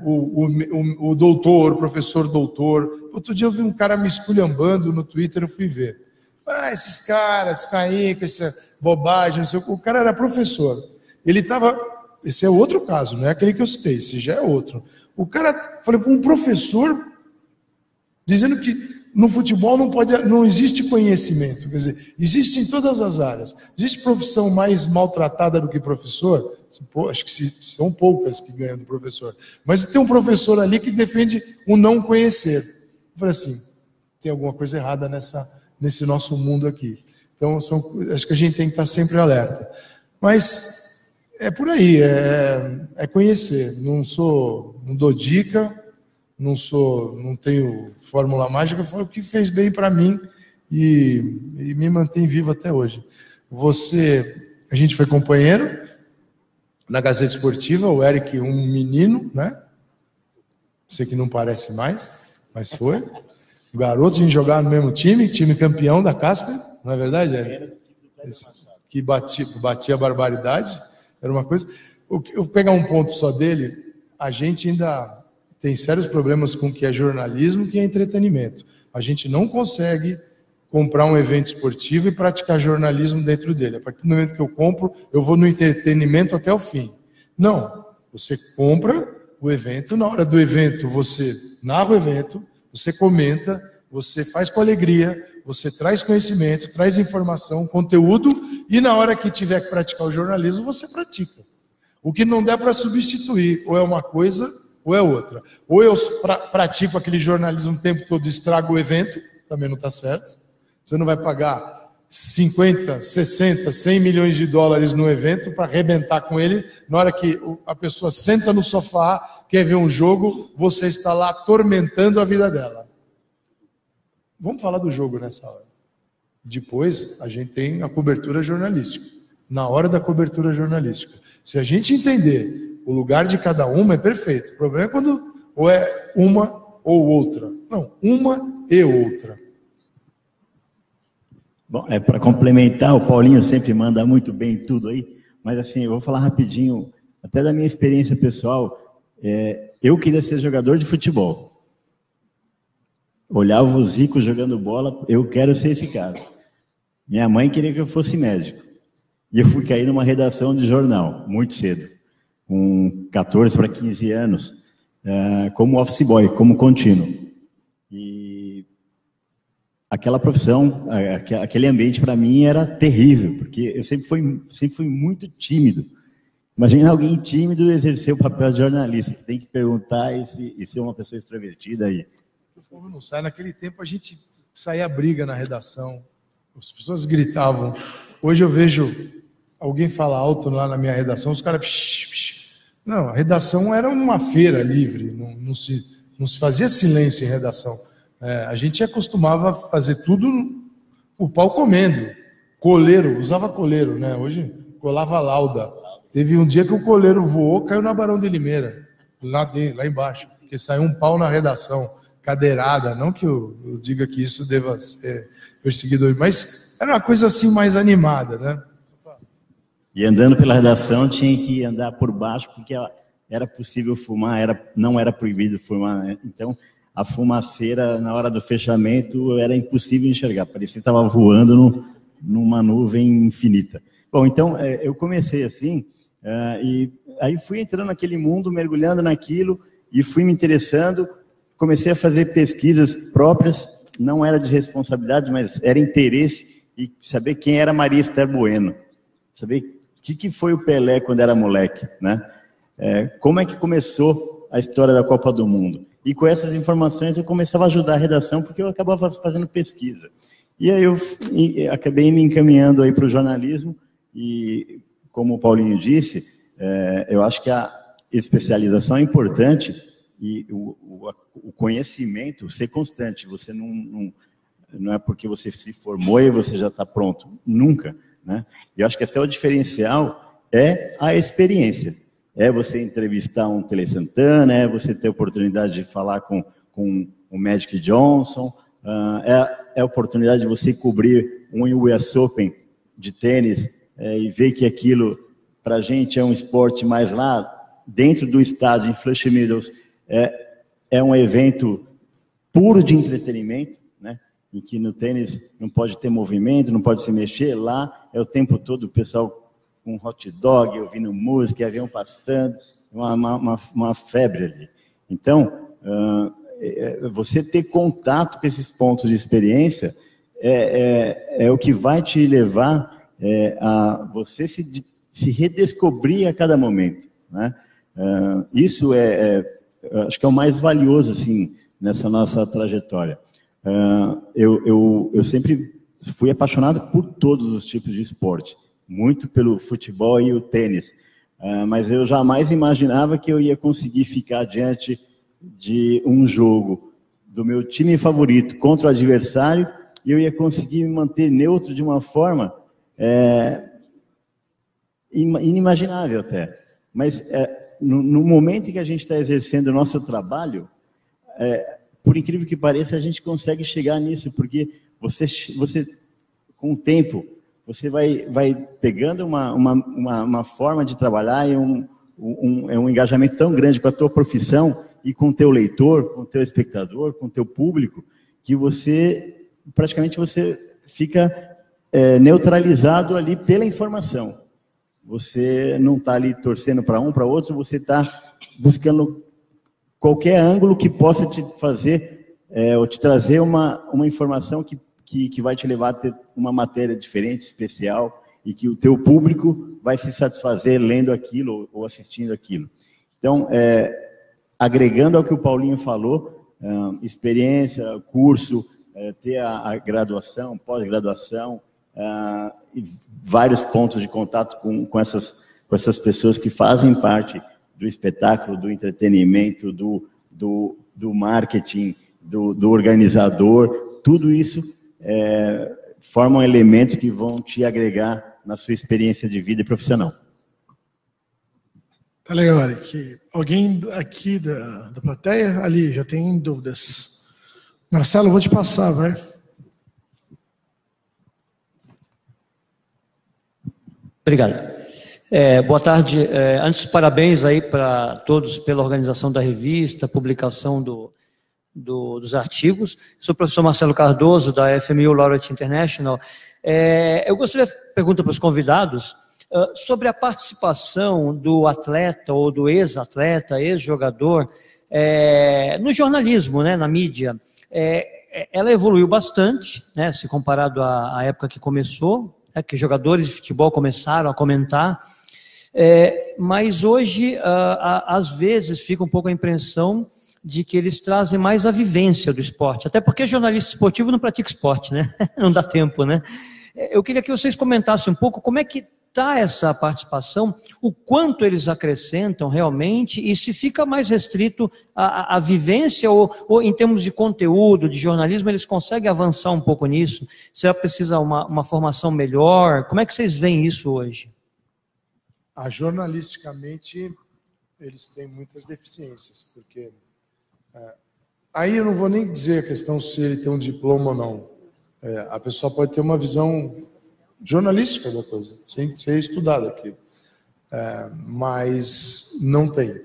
[SPEAKER 3] o doutor, o professor doutor. Outro dia eu vi um cara me esculhambando no Twitter, eu fui ver. Esses caras ficam aí com essa bobagem, não sei o que. O cara era professor. Ele estava... Esse é outro caso, não é aquele que eu citei, esse já é outro. O cara, falei, um professor dizendo que no futebol não existe conhecimento. Quer dizer, existe em todas as áreas. Existe profissão mais maltratada do que professor? Acho que são poucas que ganham do professor. Mas tem um professor ali que defende o não conhecer. Eu falei assim, tem alguma coisa errada nesse nosso mundo aqui. Então, acho que a gente tem que estar sempre alerta. Mas é por aí, é conhecer. Não dou dica, não tenho fórmula mágica, foi o que fez bem para mim e me mantém vivo até hoje. A gente foi companheiro na Gazeta Esportiva, o Eric, um menino, né? Sei que não parece mais, mas foi. O garoto, a gente jogava no mesmo time campeão da Casper, não é verdade, Eric? Que batia barbaridade, era uma coisa. Eu pegar um ponto só dele, a gente ainda tem sérios problemas com o que é jornalismo e o que é entretenimento. A gente não consegue comprar um evento esportivo e praticar jornalismo dentro dele. A partir do momento que eu compro, eu vou no entretenimento até o fim. Não, você compra o evento, na hora do evento você narra o evento, você comenta, você faz com alegria, você traz conhecimento, traz informação, conteúdo, e na hora que tiver que praticar o jornalismo, você pratica. O que não der para substituir, ou é uma coisa, ou é outra. Ou eu pratico aquele jornalismo o tempo todo e estrago o evento, também não está certo. Você não vai pagar 50, 60, 100 milhões de dólares no evento para arrebentar com ele. Na hora que a pessoa senta no sofá, quer ver um jogo, você está lá atormentando a vida dela. Vamos falar do jogo nessa hora. Depois, a gente tem a cobertura jornalística. Na hora da cobertura jornalística. Se a gente entender o lugar de cada uma, é perfeito. O problema é quando ou é uma ou outra. Não, uma e outra.
[SPEAKER 4] Bom, para complementar, o Paulinho sempre manda muito bem tudo aí, mas assim, eu vou falar rapidinho, até da minha experiência pessoal, eu queria ser jogador de futebol. Olhava o Zico jogando bola, eu quero ser esse cara. Minha mãe queria que eu fosse médico. E eu fui cair numa redação de jornal, muito cedo, com 14 para 15 anos, como office boy, como contínuo. E aquela profissão, aquele ambiente para mim era terrível, porque eu sempre fui muito tímido. Imagina alguém tímido exercer o papel de jornalista, que tem que perguntar e ser uma pessoa extrovertida aí.
[SPEAKER 3] O povo não sai. Naquele tempo a gente saía briga na redação, as pessoas gritavam. Hoje eu vejo alguém falar alto lá na minha redação, os caras... Não, a redação era uma feira livre, não se fazia silêncio em redação. A gente acostumava fazer tudo o pau comendo. Coleiro, usava coleiro, né? Hoje colava lauda. Teve um dia que o coleiro voou, caiu na Barão de Limeira, lá embaixo, porque saiu um pau na redação, cadeirada. Não que eu diga que isso deva ser perseguidor, mas era uma coisa assim mais animada, né?
[SPEAKER 4] E andando pela redação tinha que andar por baixo, porque era possível fumar, não era proibido fumar, né? Então a fumaceira, na hora do fechamento, era impossível enxergar, parecia que estava voando numa nuvem infinita. Bom, então eu comecei assim, e aí fui entrando naquele mundo, mergulhando naquilo, e fui me interessando, comecei a fazer pesquisas próprias, não era de responsabilidade, mas era interesse, e saber quem era Maria Esther Bueno, saber o que foi o Pelé quando era moleque, né? Como é que começou a história da Copa do Mundo? E com essas informações eu começava a ajudar a redação, porque eu acabava fazendo pesquisa. E aí eu acabei me encaminhando aí para o jornalismo, e como o Paulinho disse, eu acho que a especialização é importante, e o conhecimento ser constante. Você não é porque você se formou e você já está pronto, nunca, né? E eu acho que até o diferencial é a experiência. É você entrevistar um Tele Santana, é você ter a oportunidade de falar com o Magic Johnson, é a oportunidade de você cobrir um US Open de tênis e ver que aquilo, para a gente, é um esporte mais lá, dentro do estádio, em Flushing Meadows, é um evento puro de entretenimento, né? Em que no tênis não pode ter movimento, não pode se mexer. Lá é o tempo todo o pessoal com hot dog, ouvindo música, avião passando, uma febre ali. Então, você ter contato com esses pontos de experiência é o que vai te levar a você se redescobrir a cada momento, né? Isso acho que é o mais valioso, assim, nessa nossa trajetória. Eu sempre fui apaixonado por todos os tipos de esporte, muito pelo futebol e o tênis. Mas eu jamais imaginava que eu ia conseguir ficar diante de um jogo do meu time favorito contra o adversário e eu ia conseguir me manter neutro de uma forma inimaginável até. Mas no momento em que a gente está exercendo o nosso trabalho, por incrível que pareça, a gente consegue chegar nisso, porque você com o tempo, você vai pegando uma forma de trabalhar e um engajamento tão grande com a tua profissão e com o teu leitor, com o teu espectador, com o teu público, que praticamente você fica neutralizado ali pela informação. Você não está ali torcendo para um, para outro, você está buscando qualquer ângulo que possa te fazer ou te trazer uma informação que vai te levar a ter uma matéria diferente, especial, e que o teu público vai se satisfazer lendo aquilo ou assistindo aquilo. Então, agregando ao que o Paulinho falou, experiência, curso, ter a graduação, pós-graduação, e vários pontos de contato com essas pessoas que fazem parte do espetáculo, do entretenimento, do marketing, do organizador, tudo isso formam elementos que vão te agregar na sua experiência de vida e profissional.
[SPEAKER 2] Tá legal, Eric. Alguém aqui da plateia? Ali, já tem dúvidas. Marcelo, vou te passar, vai.
[SPEAKER 5] Obrigado. Boa tarde. Antes, parabéns aí para todos pela organização da revista, publicação dos artigos. Sou o professor Marcelo Cardoso, da FMU Laureate International. Eu gostaria de perguntar para os convidados sobre a participação do atleta ou do ex-atleta, ex-jogador, no jornalismo, né, na mídia. Ela evoluiu bastante, né, se comparado à época que começou, que jogadores de futebol começaram a comentar, mas hoje, às vezes, fica um pouco a impressão de que eles trazem mais a vivência do esporte, até porque jornalista esportivo não pratica esporte, né? Não dá tempo, né? Eu queria que vocês comentassem um pouco como é que está essa participação, o quanto eles acrescentam realmente e se fica mais restrito à vivência ou em termos de conteúdo, de jornalismo, eles conseguem avançar um pouco nisso? Se precisa uma formação melhor, como é que vocês veem isso hoje?
[SPEAKER 3] Jornalisticamente, eles têm muitas deficiências, porque aí eu não vou nem dizer a questão se ele tem um diploma ou não. A pessoa pode ter uma visão jornalística da coisa, sem ser estudada aqui, mas não tem.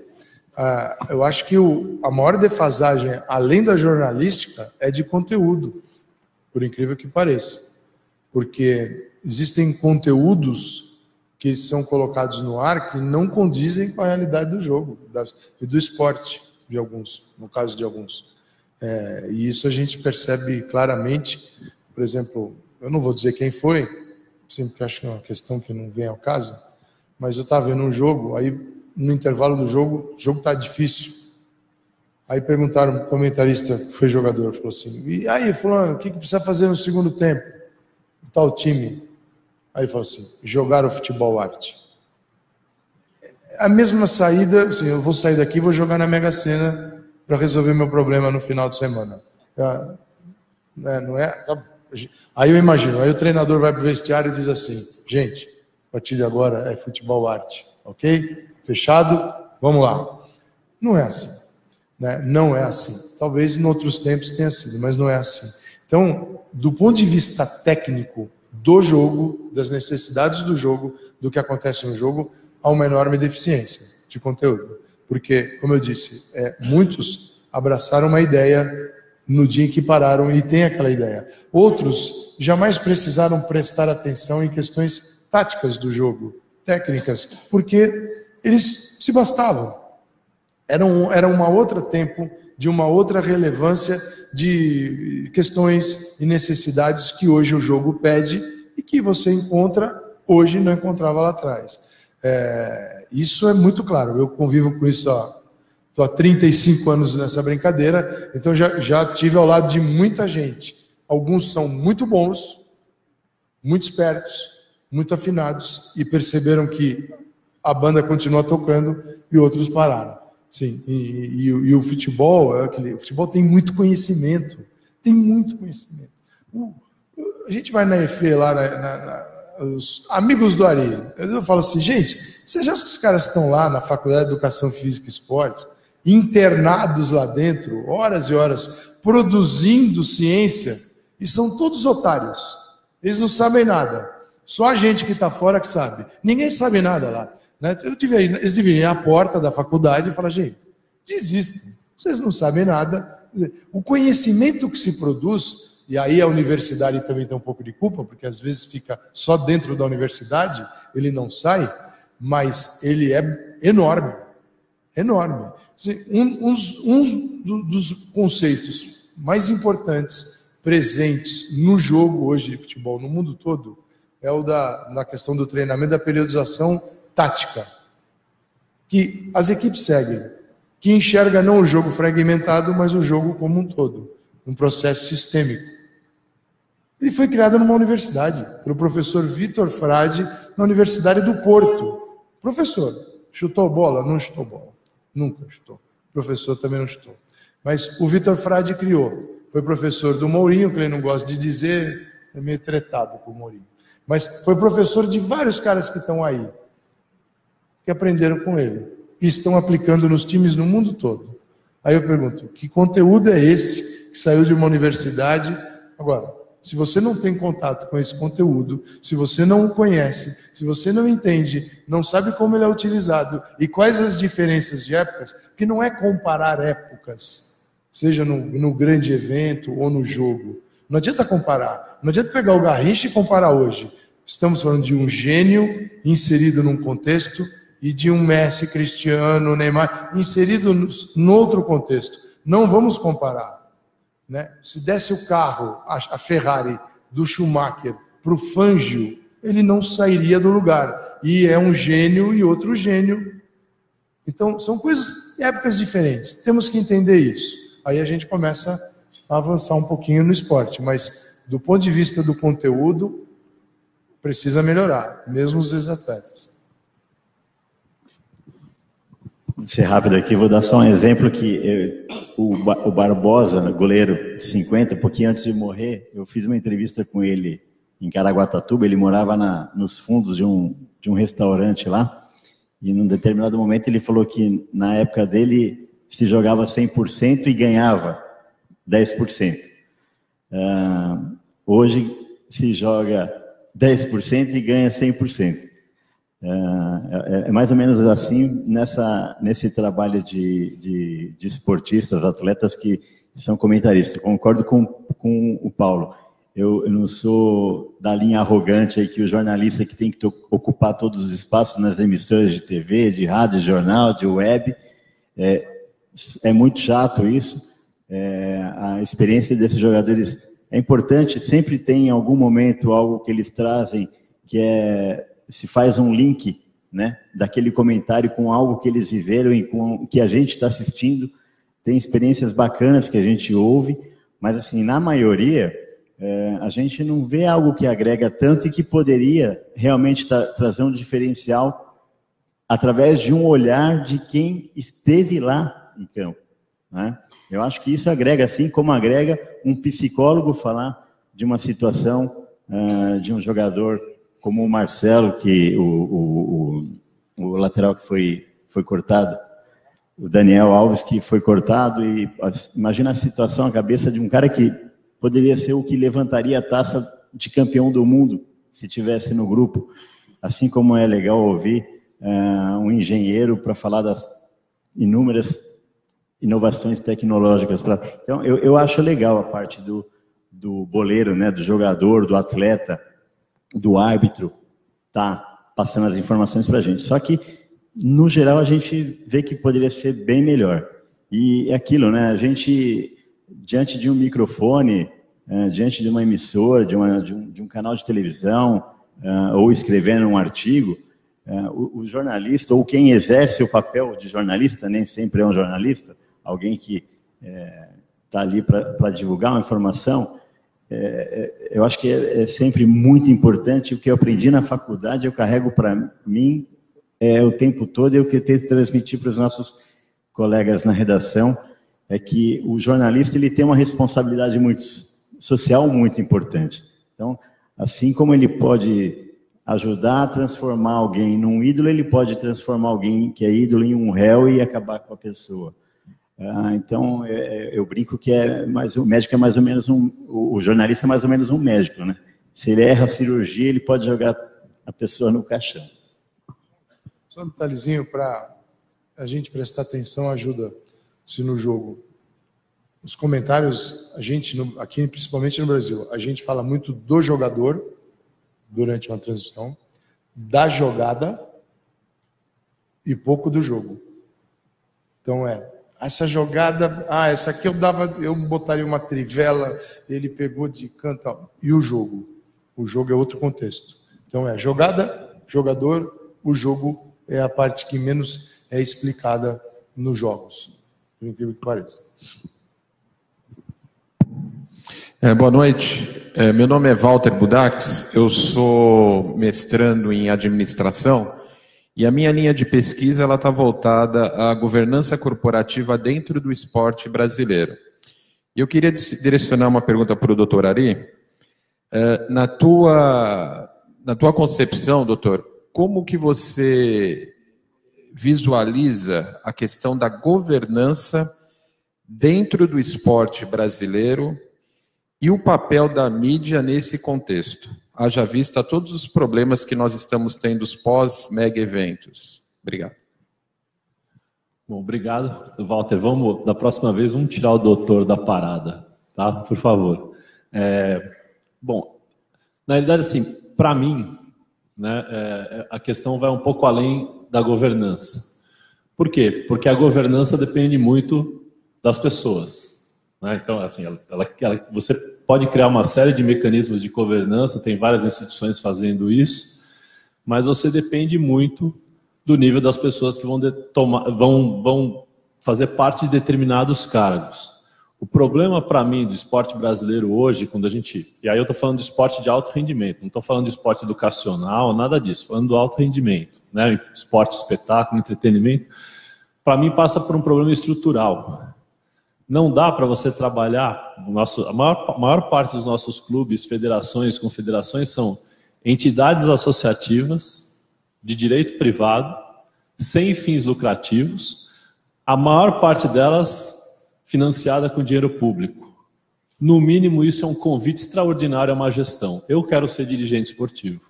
[SPEAKER 3] Eu acho que a maior defasagem, além da jornalística, é de conteúdo, por incrível que pareça, porque existem conteúdos que são colocados no ar que não condizem com a realidade do jogo e do esporte, de alguns, no caso de alguns. E isso a gente percebe claramente. Por exemplo, eu não vou dizer quem foi, sempre que acho que é uma questão que não vem ao caso, mas eu estava vendo um jogo, aí no intervalo do jogo, o jogo está difícil. Aí perguntaram para o comentarista que foi jogador, falou assim, e aí, fulano, o que precisa fazer no segundo tempo? Tal time. Aí ele falou assim, jogar o futebol arte. A mesma saída, assim, eu vou sair daqui e vou jogar na Mega Sena para resolver meu problema no final de semana. Não é? Aí eu imagino, aí o treinador vai para o vestiário e diz assim, gente, a partir de agora é futebol arte, ok? Fechado? Vamos lá. Não é assim. Né? Não é assim. Talvez em outros tempos tenha sido, mas não é assim. Então, do ponto de vista técnico do jogo, das necessidades do jogo, do que acontece no jogo, há uma enorme deficiência de conteúdo. Porque, como eu disse, muitos abraçaram uma ideia no dia em que pararam e têm aquela ideia. Outros jamais precisaram prestar atenção em questões táticas do jogo, técnicas, porque eles se bastavam. Era uma outra tempo, de uma outra relevância de questões e necessidades que hoje o jogo pede e que você encontra hoje não encontrava lá atrás. Isso é muito claro. Eu convivo com isso estou há 35 anos nessa brincadeira, então já tive ao lado de muita gente. Alguns são muito bons, muito espertos, muito afinados e perceberam que a banda continua tocando e outros pararam. Sim, e o futebol, o futebol tem muito conhecimento. Tem muito conhecimento. A gente vai na EFE lá, os amigos do Ari. Eu falo assim, gente, você já acha que os caras estão lá na Faculdade de Educação Física e Esportes, internados lá dentro, horas e horas, produzindo ciência, e são todos otários. Eles não sabem nada. Só a gente que está fora que sabe. Ninguém sabe nada lá. Né? Eles deveriam ir à porta da faculdade e falar, gente, desistem. Vocês não sabem nada. O conhecimento que se produz, e aí a universidade também tem um pouco de culpa, porque às vezes fica só dentro da universidade, ele não sai, mas ele é enorme. Enorme. Um dos conceitos mais importantes presentes no jogo hoje de futebol no mundo todo é o na questão do treinamento da periodização tática, que as equipes seguem, que enxerga não o jogo fragmentado, mas o jogo como um todo, um processo sistêmico. Ele foi criado numa universidade, pelo professor Vitor Frade, na Universidade do Porto. Professor, chutou bola? Não chutou bola. Nunca chutou. O professor também não chutou. Mas o Vitor Frade criou. Foi professor do Mourinho, que ele não gosta de dizer, é meio tretado com o Mourinho. Mas foi professor de vários caras que estão aí, que aprenderam com ele e estão aplicando nos times no mundo todo. Aí eu pergunto, que conteúdo é esse que saiu de uma universidade? Agora, se você não tem contato com esse conteúdo, se você não o conhece, se você não entende, não sabe como ele é utilizado e quais as diferenças de épocas, que não é comparar épocas, seja no grande evento ou no jogo. Não adianta comparar. Não adianta pegar o Garrincha e comparar hoje. Estamos falando de um gênio inserido num contexto e de um Messi, Cristiano, Neymar, inserido no outro contexto. Não vamos comparar. Né? Se desse o carro, a Ferrari, do Schumacher para o Fangio, ele não sairia do lugar. E é um gênio e outro gênio. Então, são coisas, épocas diferentes. Temos que entender isso. Aí a gente começa a avançar um pouquinho no esporte. Mas, do ponto de vista do conteúdo, precisa melhorar, mesmo os ex-atletas.
[SPEAKER 4] Vou ser rápido aqui, vou dar só um exemplo que o Barbosa, goleiro de 50, pouquinho antes de morrer, eu fiz uma entrevista com ele em Caraguatatuba, ele morava nos fundos de um restaurante lá, e num determinado momento ele falou que na época dele se jogava 100% e ganhava 10%. Hoje se joga 10% e ganha 100%. É mais ou menos assim nesse trabalho de esportistas, atletas que são comentaristas. Concordo com o Paulo. Eu não sou da linha arrogante aí que o jornalista que tem que ocupar todos os espaços nas emissoras de TV, de rádio, de jornal, de web. É muito chato isso. A experiência desses jogadores é importante. Sempre tem em algum momento algo que eles trazem que se faz um link, né, daquele comentário com algo que eles viveram e com o que a gente está assistindo. Tem experiências bacanas que a gente ouve, mas assim, na maioria, a gente não vê algo que agrega tanto e que poderia realmente trazer um diferencial através de um olhar de quem esteve lá em campo, né? Eu acho que isso agrega, assim como agrega um psicólogo falar de uma situação de um jogador como o Marcelo, que o lateral que foi cortado, o Daniel Alves, que foi cortado, e imagina a situação, a cabeça de um cara que poderia ser o que levantaria a taça de campeão do mundo, se tivesse no grupo. Assim como é legal ouvir um engenheiro para falar das inúmeras inovações tecnológicas. Então, eu acho legal a parte do boleiro, né, do jogador, do atleta, do árbitro, tá passando as informações para a gente. Só que, no geral, a gente vê que poderia ser bem melhor. E é aquilo, né? A gente, diante de um microfone, diante de uma emissora, de um canal de televisão, ou escrevendo um artigo, o jornalista, ou quem exerce o papel de jornalista, nem sempre é um jornalista, alguém que está ali para divulgar uma informação, eu acho que é sempre muito importante. O que eu aprendi na faculdade, eu carrego para mim o tempo todo, e o que eu tento transmitir para os nossos colegas na redação é que o jornalista ele tem uma responsabilidade social muito importante. Então, assim como ele pode ajudar a transformar alguém num ídolo, ele pode transformar alguém que é ídolo em um réu e acabar com a pessoa. Então, eu brinco que o médico é mais ou menos o jornalista é mais ou menos um médico, né? Se ele erra a cirurgia, ele pode jogar a pessoa no caixão.
[SPEAKER 3] Só um detalhezinho para a gente prestar atenção, ajuda-se no jogo. Os comentários, aqui principalmente no Brasil, a gente fala muito do jogador durante uma transmissão, da jogada e pouco do jogo. Então essa jogada, essa aqui eu botaria uma trivela, ele pegou de canto, e o jogo? O jogo é outro contexto. Então jogada, jogador, o jogo é a parte que menos é explicada nos jogos, por incrível que pareça.
[SPEAKER 6] Boa noite, meu nome é Walter Budax, eu sou mestrando em administração e a minha linha de pesquisa está voltada à governança corporativa dentro do esporte brasileiro. Eu queria direcionar uma pergunta para o doutor Ari. Na tua concepção, doutor, como que você visualiza a questão da governança dentro do esporte brasileiro e o papel da mídia nesse contexto, haja vista todos os problemas que nós estamos tendo pós-mega eventos? Obrigado.
[SPEAKER 7] Bom, obrigado, Walter. Da próxima vez, vamos tirar o doutor da parada, tá? Por favor. Bom, na realidade, assim, para mim, né, a questão vai um pouco além da governança. Por quê? Porque a governança depende muito das pessoas. Então, assim, você pode criar uma série de mecanismos de governança, tem várias instituições fazendo isso, mas você depende muito do nível das pessoas que vão fazer parte de determinados cargos. O problema para mim do esporte brasileiro hoje, e aí eu estou falando de esporte de alto rendimento, não estou falando de esporte educacional, nada disso, falando do alto rendimento, né? Esporte, espetáculo, entretenimento, para mim passa por um problema estrutural. Não dá para você trabalhar, a maior parte dos nossos clubes, federações, confederações são entidades associativas de direito privado, sem fins lucrativos, a maior parte delas financiada com dinheiro público. No mínimo, isso é um convite extraordinário a uma gestão. Eu quero ser dirigente esportivo.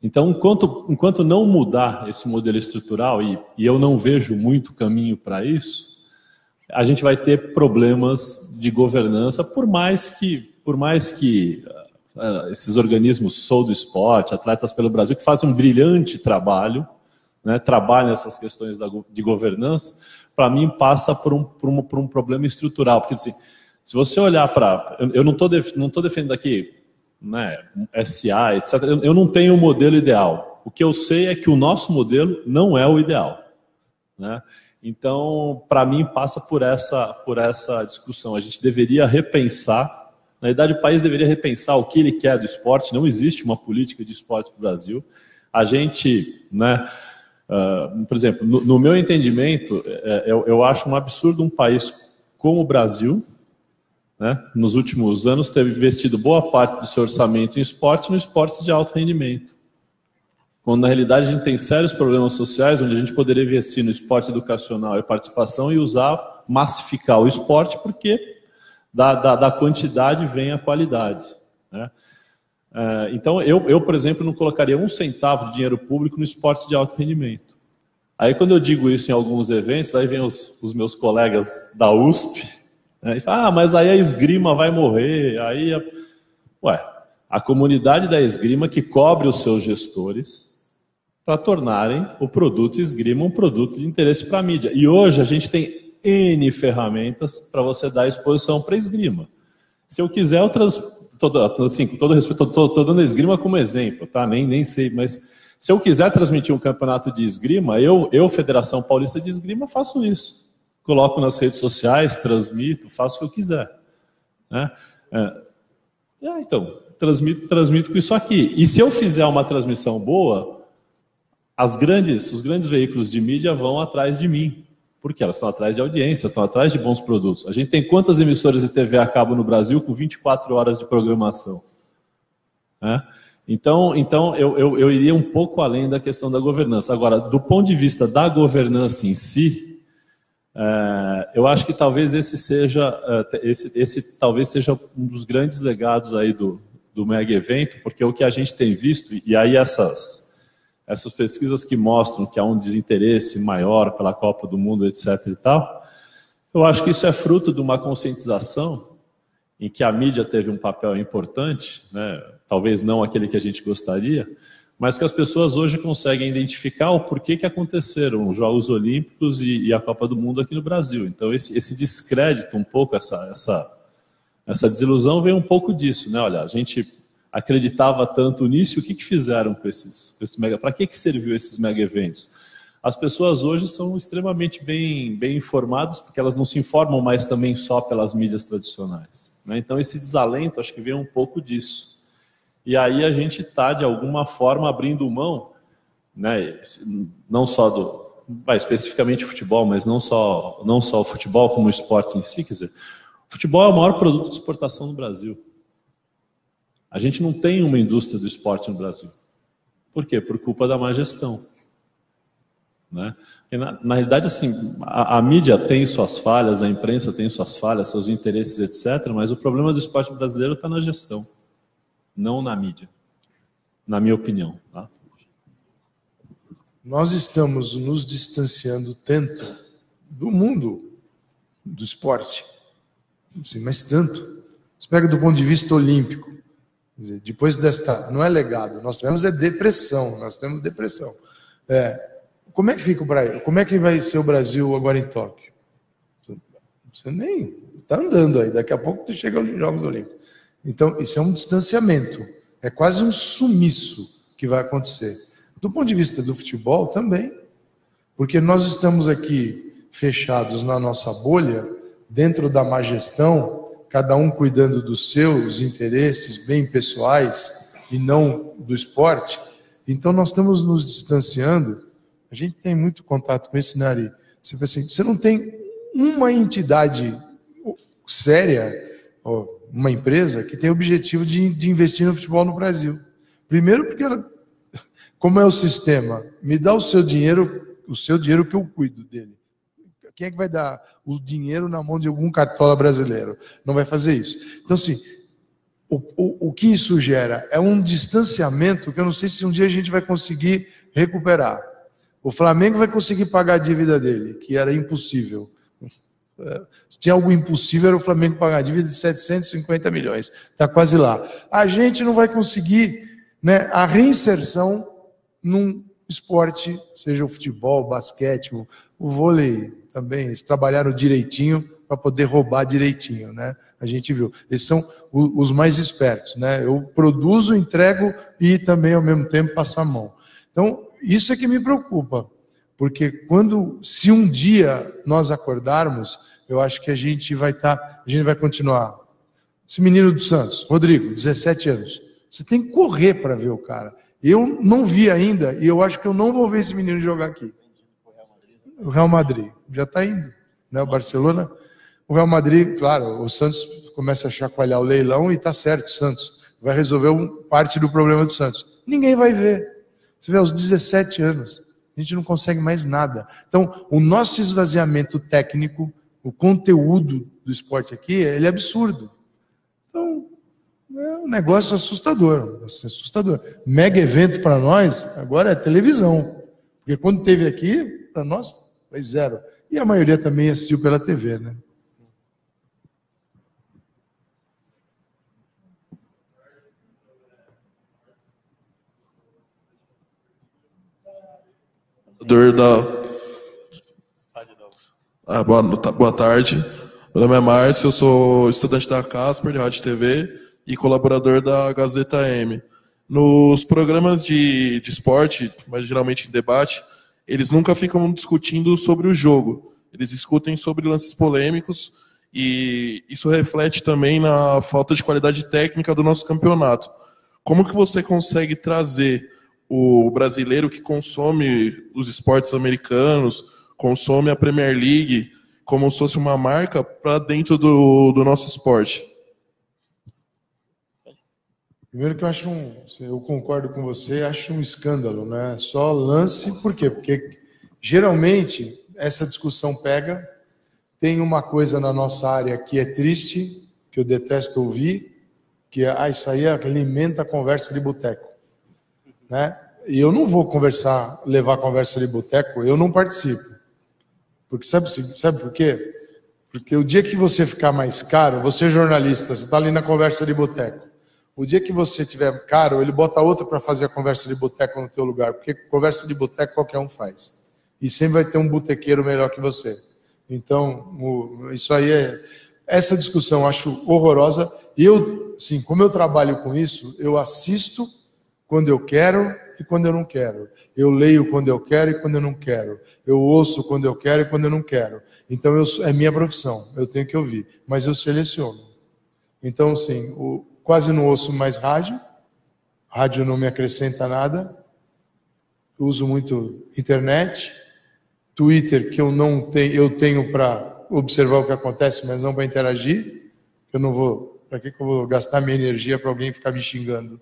[SPEAKER 7] Então, enquanto não mudar esse modelo estrutural, e eu não vejo muito caminho para isso, a gente vai ter problemas de governança, por mais que esses organismos Sou do Esporte, Atletas pelo Brasil, que fazem um brilhante trabalho, né, trabalham essas questões de governança, para mim passa por um problema estrutural. Porque assim, se você olhar para... Eu não estou defendendo aqui, né, SA, etc. Eu não tenho um modelo ideal. O que eu sei é que o nosso modelo não é o ideal, né? Então, para mim, passa por essa discussão. A gente deveria repensar, na verdade, o país deveria repensar o que ele quer do esporte. Não existe uma política de esporte no Brasil. A gente, né, por exemplo, no meu entendimento, eu acho um absurdo um país como o Brasil, né, nos últimos anos, ter investido boa parte do seu orçamento em esporte, no esporte de alto rendimento. Quando, na realidade, a gente tem sérios problemas sociais, onde a gente poderia investir no esporte educacional e participação e massificar o esporte, porque da quantidade vem a qualidade, né? Então, eu, por exemplo, não colocaria 1 centavo de dinheiro público no esporte de alto rendimento. Aí, quando eu digo isso em alguns eventos, aí vem os meus colegas da USP, né, e falam, mas aí a esgrima vai morrer, a comunidade da esgrima que cobre os seus gestores para tornarem o produto esgrima um produto de interesse para a mídia. E hoje a gente tem N ferramentas para você dar exposição para esgrima. Se eu quiser, assim, com todo respeito, estou dando a esgrima como exemplo, tá? Nem sei, mas se eu quiser transmitir um campeonato de esgrima, eu Federação Paulista de Esgrima, faço isso. Coloco nas redes sociais, transmito, faço o que eu quiser, né? Então, transmito com isso aqui. E se eu fizer uma transmissão boa, os grandes veículos de mídia vão atrás de mim, porque elas estão atrás de audiência, estão atrás de bons produtos. A gente tem quantas emissoras de TV a cabo no Brasil com 24 horas de programação? Né? Então eu iria um pouco além da questão da governança. Agora, do ponto de vista da governança em si, eu acho que talvez esse talvez seja um dos grandes legados aí do mega evento, porque o que a gente tem visto, e aí essas pesquisas que mostram que há um desinteresse maior pela Copa do Mundo, etc. e tal, eu acho que isso é fruto de uma conscientização em que a mídia teve um papel importante, né? Talvez não aquele que a gente gostaria, mas que as pessoas hoje conseguem identificar o porquê que aconteceram os Jogos Olímpicos e a Copa do Mundo aqui no Brasil. Então esse descrédito um pouco, essa desilusão vem um pouco disso, né? Olha, a gente acreditava tanto nisso, o que fizeram com esses mega... Para que serviu esses mega eventos? As pessoas hoje são extremamente bem informadas, porque elas não se informam mais também só pelas mídias tradicionais, né? Então esse desalento acho que vem um pouco disso. E aí a gente está, de alguma forma, abrindo mão, né, não só especificamente o futebol, mas não só o futebol como o esporte em si. Quer dizer, o futebol é o maior produto de exportação no Brasil. A gente não tem uma indústria do esporte no Brasil. Por quê? Por culpa da má gestão. Né? Na realidade, assim, a mídia tem suas falhas, a imprensa tem suas falhas, seus interesses, etc., mas o problema do esporte brasileiro está na gestão, não na mídia, na minha opinião. Tá?
[SPEAKER 3] Nós estamos nos distanciando tanto do mundo do esporte, assim, mas tanto. Você pega do ponto de vista olímpico, quer dizer, depois desta, não é legado, nós tivemos depressão. Como é que fica o Brasil? Como é que vai ser o Brasil agora em Tóquio? Você nem está andando aí, daqui a pouco tu chega aos Jogos Olímpicos. Então, isso é um distanciamento, é quase um sumiço que vai acontecer. Do ponto de vista do futebol, também, porque nós estamos aqui fechados na nossa bolha, dentro da má gestão, cada um cuidando dos seus interesses bem pessoais e não do esporte. Então, nós estamos nos distanciando. A gente tem muito contato com esse, né, Ari? Você pensa assim, você não tem uma entidade séria, uma empresa que tem o objetivo de investir no futebol no Brasil. Primeiro porque ela, como é o sistema, me dá o seu dinheiro que eu cuido dele. Quem é que vai dar o dinheiro na mão de algum cartola brasileiro? Não vai fazer isso. Então, assim, o que isso gera é um distanciamento que eu não sei se um dia a gente vai conseguir recuperar. O Flamengo vai conseguir pagar a dívida dele, que era impossível. Se tinha algo impossível, era o Flamengo pagar a dívida de 750 milhões. Está quase lá. A gente não vai conseguir, né, a reinserção num esporte, seja o futebol, o basquete, o vôlei também. Eles trabalharam direitinho para poder roubar direitinho, né? A gente viu. Esses são os mais espertos, né? Eu produzo, entrego e também, ao mesmo tempo, passo a mão. Então, isso é que me preocupa, porque se um dia nós acordarmos, eu acho que a gente vai continuar. Esse menino do Santos, Rodrigo, 17 anos, você tem que correr para ver o cara. Eu não vi ainda, e eu acho que eu não vou ver esse menino jogar aqui. O Real Madrid, já está indo, né? O Barcelona, o Real Madrid, claro, o Santos começa a chacoalhar o leilão e está certo, o Santos vai resolver parte do problema do Santos. Ninguém vai ver. Você vê, aos 17 anos, a gente não consegue mais nada. Então, o nosso esvaziamento técnico, o conteúdo do esporte aqui, ele é absurdo. Então, é um negócio assustador. Assustador. Mega evento para nós, agora é televisão. Porque quando teve aqui, para nós, foi zero. E a maioria também assistiu pela TV, né?
[SPEAKER 8] Boa tarde, meu nome é Márcio, eu sou estudante da Casper, de Rádio e TV, e colaborador da Gazeta M. Nos programas de esporte, mas geralmente em debate, eles nunca ficam discutindo sobre o jogo, eles discutem sobre lances polêmicos e isso reflete também na falta de qualidade técnica do nosso campeonato. Como que você consegue trazer o brasileiro que consome os esportes americanos, consome a Premier League, como se fosse uma marca, para dentro do nosso esporte?
[SPEAKER 3] Primeiro que eu concordo com você, acho um escândalo, né? Só lance, por quê? Porque geralmente essa discussão pega, tem uma coisa na nossa área que é triste, que eu detesto ouvir, que é, isso aí alimenta a conversa de boteco, né? E eu não vou levar a conversa de boteco, eu não participo. Porque sabe por quê? Porque o dia que você ficar mais caro, você é jornalista, você está ali na conversa de boteco. O dia que você tiver caro, ele bota outro para fazer a conversa de boteco no teu lugar, porque conversa de boteco qualquer um faz. E sempre vai ter um botequeiro melhor que você. Então, isso aí essa discussão eu acho horrorosa. E eu, sim, como eu trabalho com isso, eu assisto quando eu quero e quando eu não quero. Eu leio quando eu quero e quando eu não quero. Eu ouço quando eu quero e quando eu não quero. Então, é minha profissão, eu tenho que ouvir. Mas eu seleciono. Então, sim, quase não ouço mais rádio. Rádio não me acrescenta nada. Eu uso muito internet. Twitter, que eu tenho para observar o que acontece, mas não para interagir. Eu não vou... Para que eu vou gastar minha energia para alguém ficar me xingando?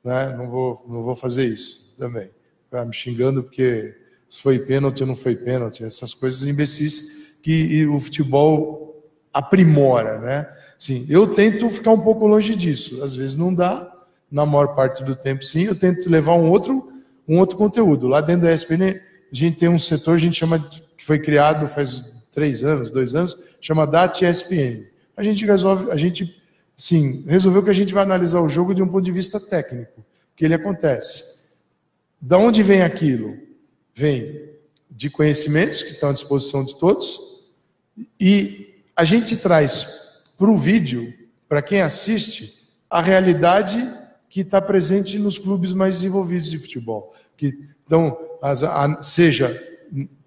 [SPEAKER 3] Né? Não vou fazer isso também. Ficar me xingando porque se foi pênalti ou não foi pênalti. Essas coisas imbecis que o futebol aprimora, né? Sim, eu tento ficar um pouco longe disso. Às vezes não dá, na maior parte do tempo sim. Eu tento levar um outro conteúdo. Lá dentro da ESPN, a gente tem um setor, a gente chama, que foi criado faz 2 anos, chama Data ESPN. A gente resolveu que a gente vai analisar o jogo de um ponto de vista técnico, que ele acontece. Da onde vem aquilo? Vem de conhecimentos que estão à disposição de todos, e a gente traz para o vídeo, para quem assiste, a realidade que está presente nos clubes mais desenvolvidos de futebol. Então, seja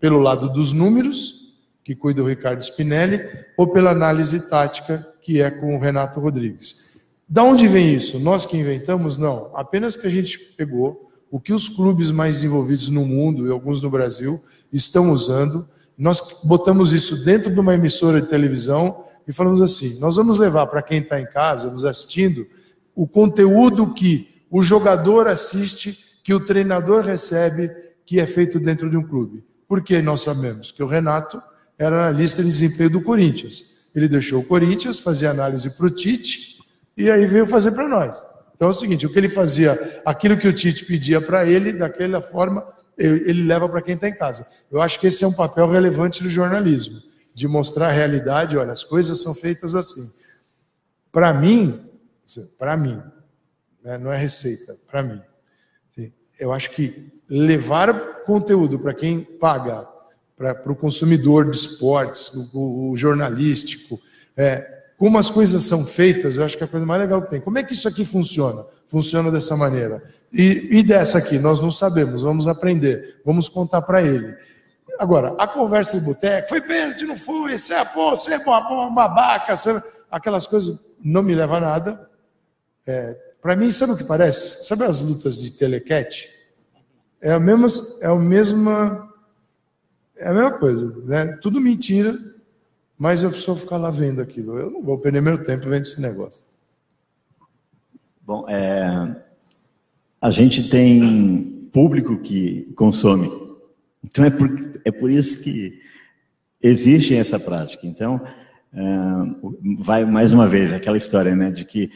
[SPEAKER 3] pelo lado dos números, que cuida o Ricardo Spinelli, ou pela análise tática, que é com o Renato Rodrigues. Da onde vem isso? Nós que inventamos? Não. Apenas que a gente pegou o que os clubes mais desenvolvidos no mundo, e alguns no Brasil, estão usando. Nós botamos isso dentro de uma emissora de televisão e falamos assim, nós vamos levar para quem está em casa, nos assistindo, o conteúdo que o jogador assiste, que o treinador recebe, que é feito dentro de um clube. Por que nós sabemos? Que o Renato era analista de desempenho do Corinthians. Ele deixou o Corinthians, fazia análise para o Tite, e aí veio fazer para nós. Então é o seguinte, o que ele fazia, aquilo que o Tite pedia para ele, daquela forma, ele leva para quem está em casa. Eu acho que esse é um papel relevante do jornalismo, de mostrar a realidade, olha, as coisas são feitas assim. Para mim, né, não é receita, para mim. Eu acho que levar conteúdo para quem paga, para o consumidor de esportes, o jornalístico, como as coisas são feitas, eu acho que é a coisa mais legal que tem. Como é que isso aqui funciona? Funciona dessa maneira. E dessa aqui, nós não sabemos, vamos aprender, vamos contar para ele. Agora, a conversa de boteco, foi pênalti, não foi, você é babaca, aquelas coisas não me levam a nada. Para mim, sabe o que parece? Sabe as lutas de telequete? É a mesma coisa, né? Tudo mentira, mas eu preciso ficar lá vendo aquilo. Eu não vou perder meu tempo vendo esse negócio.
[SPEAKER 4] Bom, a gente tem público que consome. Então é por isso que existe essa prática. Então, vai mais uma vez aquela história, né, de que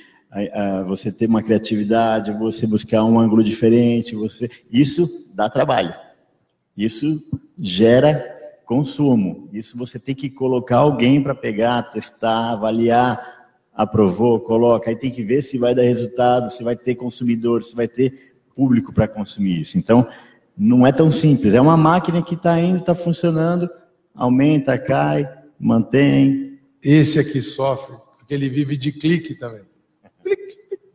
[SPEAKER 4] você ter uma criatividade, você buscar um ângulo diferente, isso dá trabalho. Isso gera consumo. Isso você tem que colocar alguém para pegar, testar, avaliar, aprovou, coloca. Aí tem que ver se vai dar resultado, se vai ter consumidor, se vai ter público para consumir isso. Então, não é tão simples. É uma máquina que está indo, está funcionando, aumenta, cai, mantém.
[SPEAKER 3] Esse aqui sofre, porque ele vive de clique também.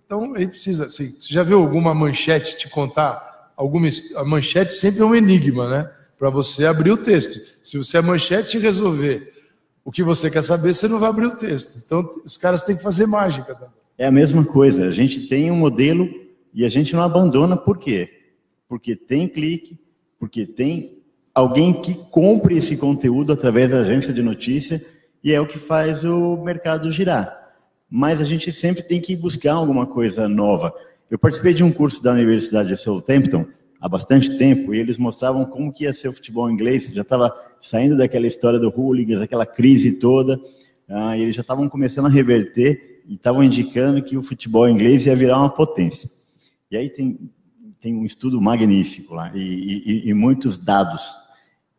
[SPEAKER 3] Então, ele precisa... Assim, você já viu alguma manchete te contar? A manchete sempre é um enigma, né? Para você abrir o texto. Se você a manchete resolver o que você quer saber, você não vai abrir o texto. Então, os caras têm que fazer mágica também.
[SPEAKER 4] É a mesma coisa, a gente tem um modelo e a gente não abandona, por quê? Porque tem clique, porque tem alguém que compre esse conteúdo através da agência de notícia e é o que faz o mercado girar. Mas a gente sempre tem que buscar alguma coisa nova. Eu participei de um curso da Universidade de Southampton há bastante tempo, e eles mostravam como que ia ser o futebol inglês. Já estava saindo daquela história do hooligans, aquela crise toda, e eles já estavam começando a reverter e estavam indicando que o futebol inglês ia virar uma potência. E aí tem um estudo magnífico lá, e muitos dados.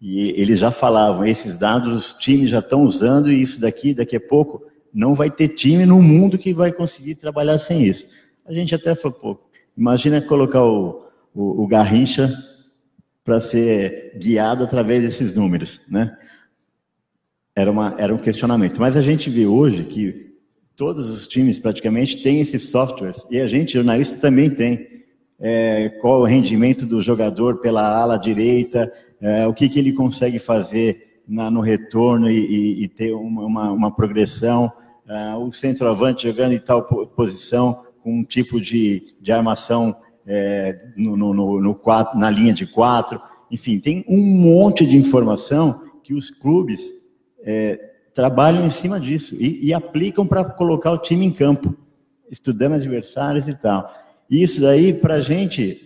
[SPEAKER 4] E eles já falavam, esses dados os times já estão usando, e isso daqui a pouco, não vai ter time no mundo que vai conseguir trabalhar sem isso. A gente até falou, pô, imagina colocar o Garrincha para ser guiado através desses números, né? Era um questionamento. Mas a gente vê hoje que todos os times praticamente têm esses softwares, e a gente, jornalista, também tem. Qual o rendimento do jogador pela ala direita, o que ele consegue fazer no retorno e ter uma progressão, o centroavante jogando em tal posição, com um tipo de armação no 4, na linha de 4, enfim, tem um monte de informação que os clubes trabalham em cima disso e aplicam para colocar o time em campo, estudando adversários e tal. E isso daí, para a gente,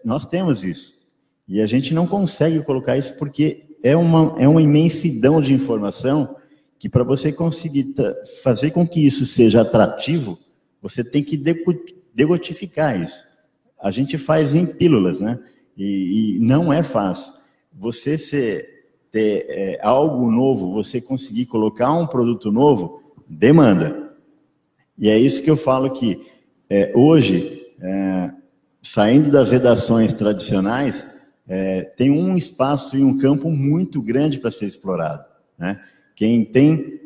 [SPEAKER 4] nós temos isso. E a gente não consegue colocar isso porque é uma imensidão de informação que, para você conseguir fazer com que isso seja atrativo, você tem que degotificar isso. A gente faz em pílulas, né? E não é fácil. Você ter algo novo, você conseguir colocar um produto novo, demanda. E é isso que eu falo que hoje, saindo das redações tradicionais, tem um espaço e um campo muito grande para ser explorado, né? Quem tem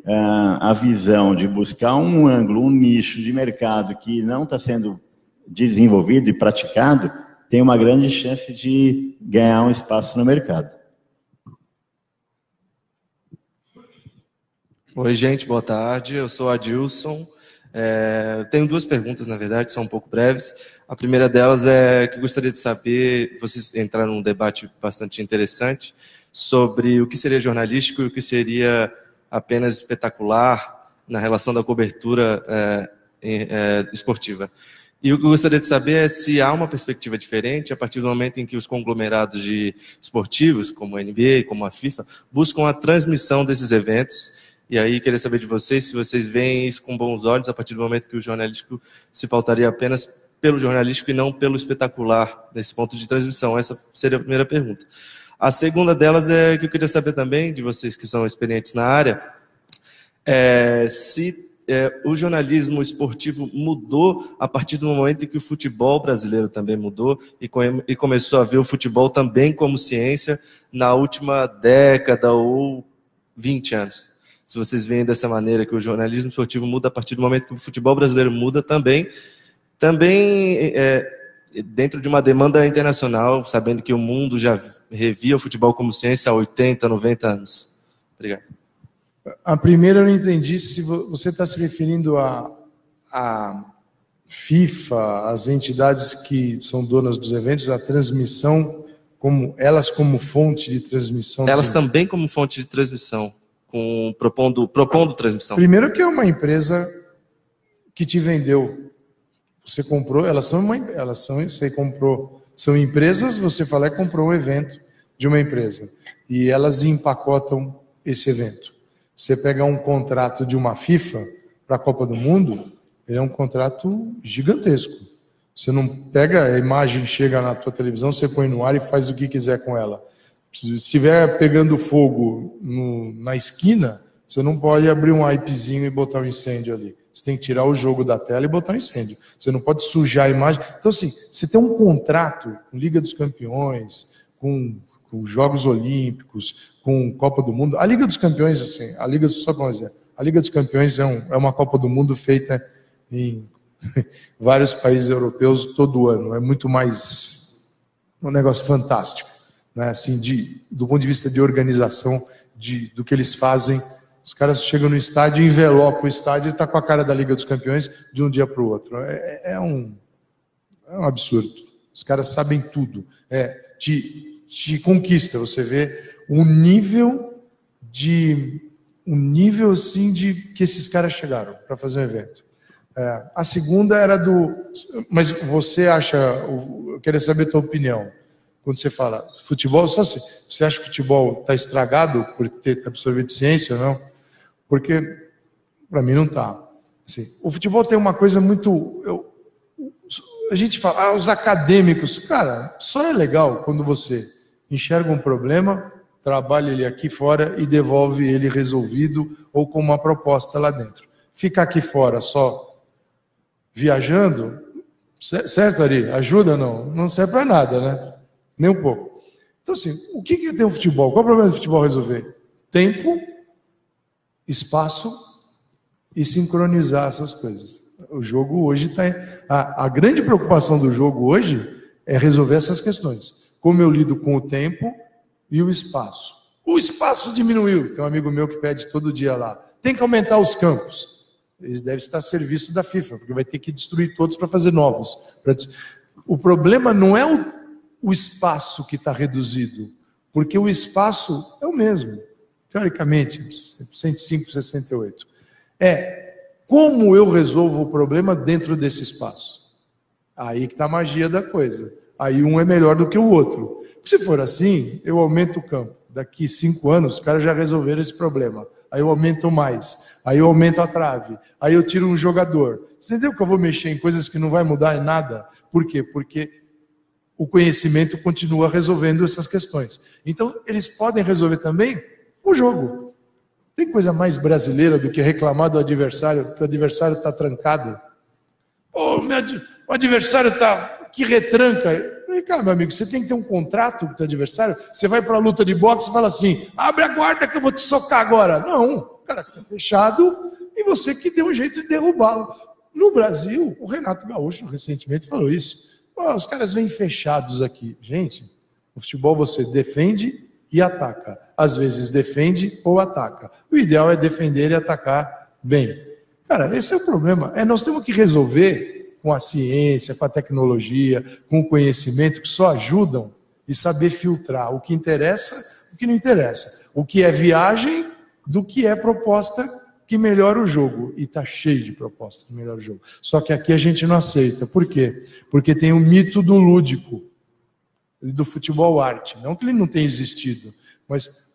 [SPEAKER 4] a visão de buscar um ângulo, um nicho de mercado que não está sendo desenvolvido e praticado, tem uma grande chance de ganhar um espaço no mercado.
[SPEAKER 9] Oi, gente, boa tarde. Eu sou Adilson. Tenho duas perguntas, na verdade, são um pouco breves. A primeira delas é que eu gostaria de saber, vocês entraram num debate bastante interessante sobre o que seria jornalístico e o que seria apenas espetacular na relação da cobertura esportiva. E o que eu gostaria de saber é se há uma perspectiva diferente a partir do momento em que os conglomerados esportivos, como a NBA, como a FIFA, buscam a transmissão desses eventos. E aí, queria saber de vocês se vocês veem isso com bons olhos a partir do momento que o jornalístico se pautaria apenas pelo jornalístico e não pelo espetacular nesse ponto de transmissão. Essa seria a primeira pergunta. A segunda delas é que eu queria saber também, de vocês que são experientes na área, se o jornalismo esportivo mudou a partir do momento em que o futebol brasileiro também mudou e começou a ver o futebol também como ciência na última década ou 20 anos. Se vocês veem dessa maneira que o jornalismo esportivo muda a partir do momento que o futebol brasileiro muda também dentro de uma demanda internacional, sabendo que o mundo já revia o futebol como ciência há 80, 90 anos. Obrigado.
[SPEAKER 3] A primeira eu não entendi se você está se referindo à FIFA, às entidades que são donas dos eventos, a transmissão, elas como fonte de transmissão.
[SPEAKER 9] Elas também como fonte de transmissão, propondo transmissão.
[SPEAKER 3] Primeiro que é uma empresa que te vendeu. Você comprou, são empresas, você fala que comprou um evento de uma empresa. E elas empacotam esse evento. Você pega um contrato de uma FIFA para a Copa do Mundo, ele é um contrato gigantesco. Você não pega a imagem, chega na tua televisão, você põe no ar e faz o que quiser com ela. Se estiver pegando fogo na esquina, você não pode abrir um wipezinho e botar um incêndio ali. Você tem que tirar o jogo da tela e botar um incêndio. Você não pode sujar a imagem. Então, assim, você tem um contrato com Liga dos Campeões, com Jogos Olímpicos, com Copa do Mundo. A Liga dos Campeões, assim, a Liga dos Campeões é uma Copa do Mundo feita em vários países europeus todo ano. É muito mais um negócio fantástico, né? Assim, do ponto de vista de organização, do que eles fazem Os caras chegam no estádio, envelopam o estádio e está com a cara da Liga dos Campeões de um dia para o outro. É um absurdo. Os caras sabem tudo. Te conquista. Você vê o nível assim de que esses caras chegaram para fazer um evento. A segunda era mas você acha? Eu queria saber a tua opinião. Quando você fala futebol, você acha que o futebol está estragado por ter absorvido ciência ou não? Porque, para mim, não está. Assim, o futebol tem uma coisa muito... a gente fala, os acadêmicos... Cara, só é legal quando você enxerga um problema, trabalha ele aqui fora e devolve ele resolvido ou com uma proposta lá dentro. Ficar aqui fora só viajando, certo, Ari? Ajuda não? Não serve para nada, né? Nem um pouco. Então, assim, o que tem o futebol? Qual é o problema do futebol resolver? Tempo, espaço e sincronizar essas coisas. O jogo hoje está... A grande preocupação do jogo hoje é resolver essas questões. Como eu lido com o tempo e o espaço. O espaço diminuiu. Tem um amigo meu que pede todo dia lá. Tem que aumentar os campos. Eles devem estar a serviço da FIFA, porque vai ter que destruir todos para fazer novos. O problema não é o espaço que está reduzido, porque o espaço é o mesmo. Teoricamente, 105, 68. Como eu resolvo o problema dentro desse espaço? Aí que está a magia da coisa. Aí um é melhor do que o outro. Se for assim, eu aumento o campo. Daqui 5 anos, os caras já resolveram esse problema. Aí eu aumento mais. Aí eu aumento a trave. Aí eu tiro um jogador. Você entendeu que eu vou mexer em coisas que não vai mudar em nada? Por quê? Porque o conhecimento continua resolvendo essas questões. Então, eles podem resolver também o jogo. Tem coisa mais brasileira do que reclamar do adversário, que o adversário está trancado. O adversário está... Que retranca. Vem cá, meu amigo, você tem que ter um contrato com o teu adversário. Você vai para a luta de boxe e fala assim, abre a guarda que eu vou te socar agora. Não, o cara está fechado e você que deu um jeito de derrubá-lo. No Brasil, o Renato Gaúcho recentemente falou isso. Os caras vêm fechados aqui. Gente, no futebol você defende e ataca. Às vezes defende ou ataca. O ideal é defender e atacar bem. Cara, esse é o problema. Nós temos que resolver com a ciência, com a tecnologia, com o conhecimento, que só ajudam, e saber filtrar o que interessa e o que não interessa. O que é viagem do que é proposta que melhora o jogo. E está cheio de propostas que melhoram o jogo. Só que aqui a gente não aceita. Por quê? Porque tem o mito do lúdico, do futebol arte. Não que ele não tenha existido, mas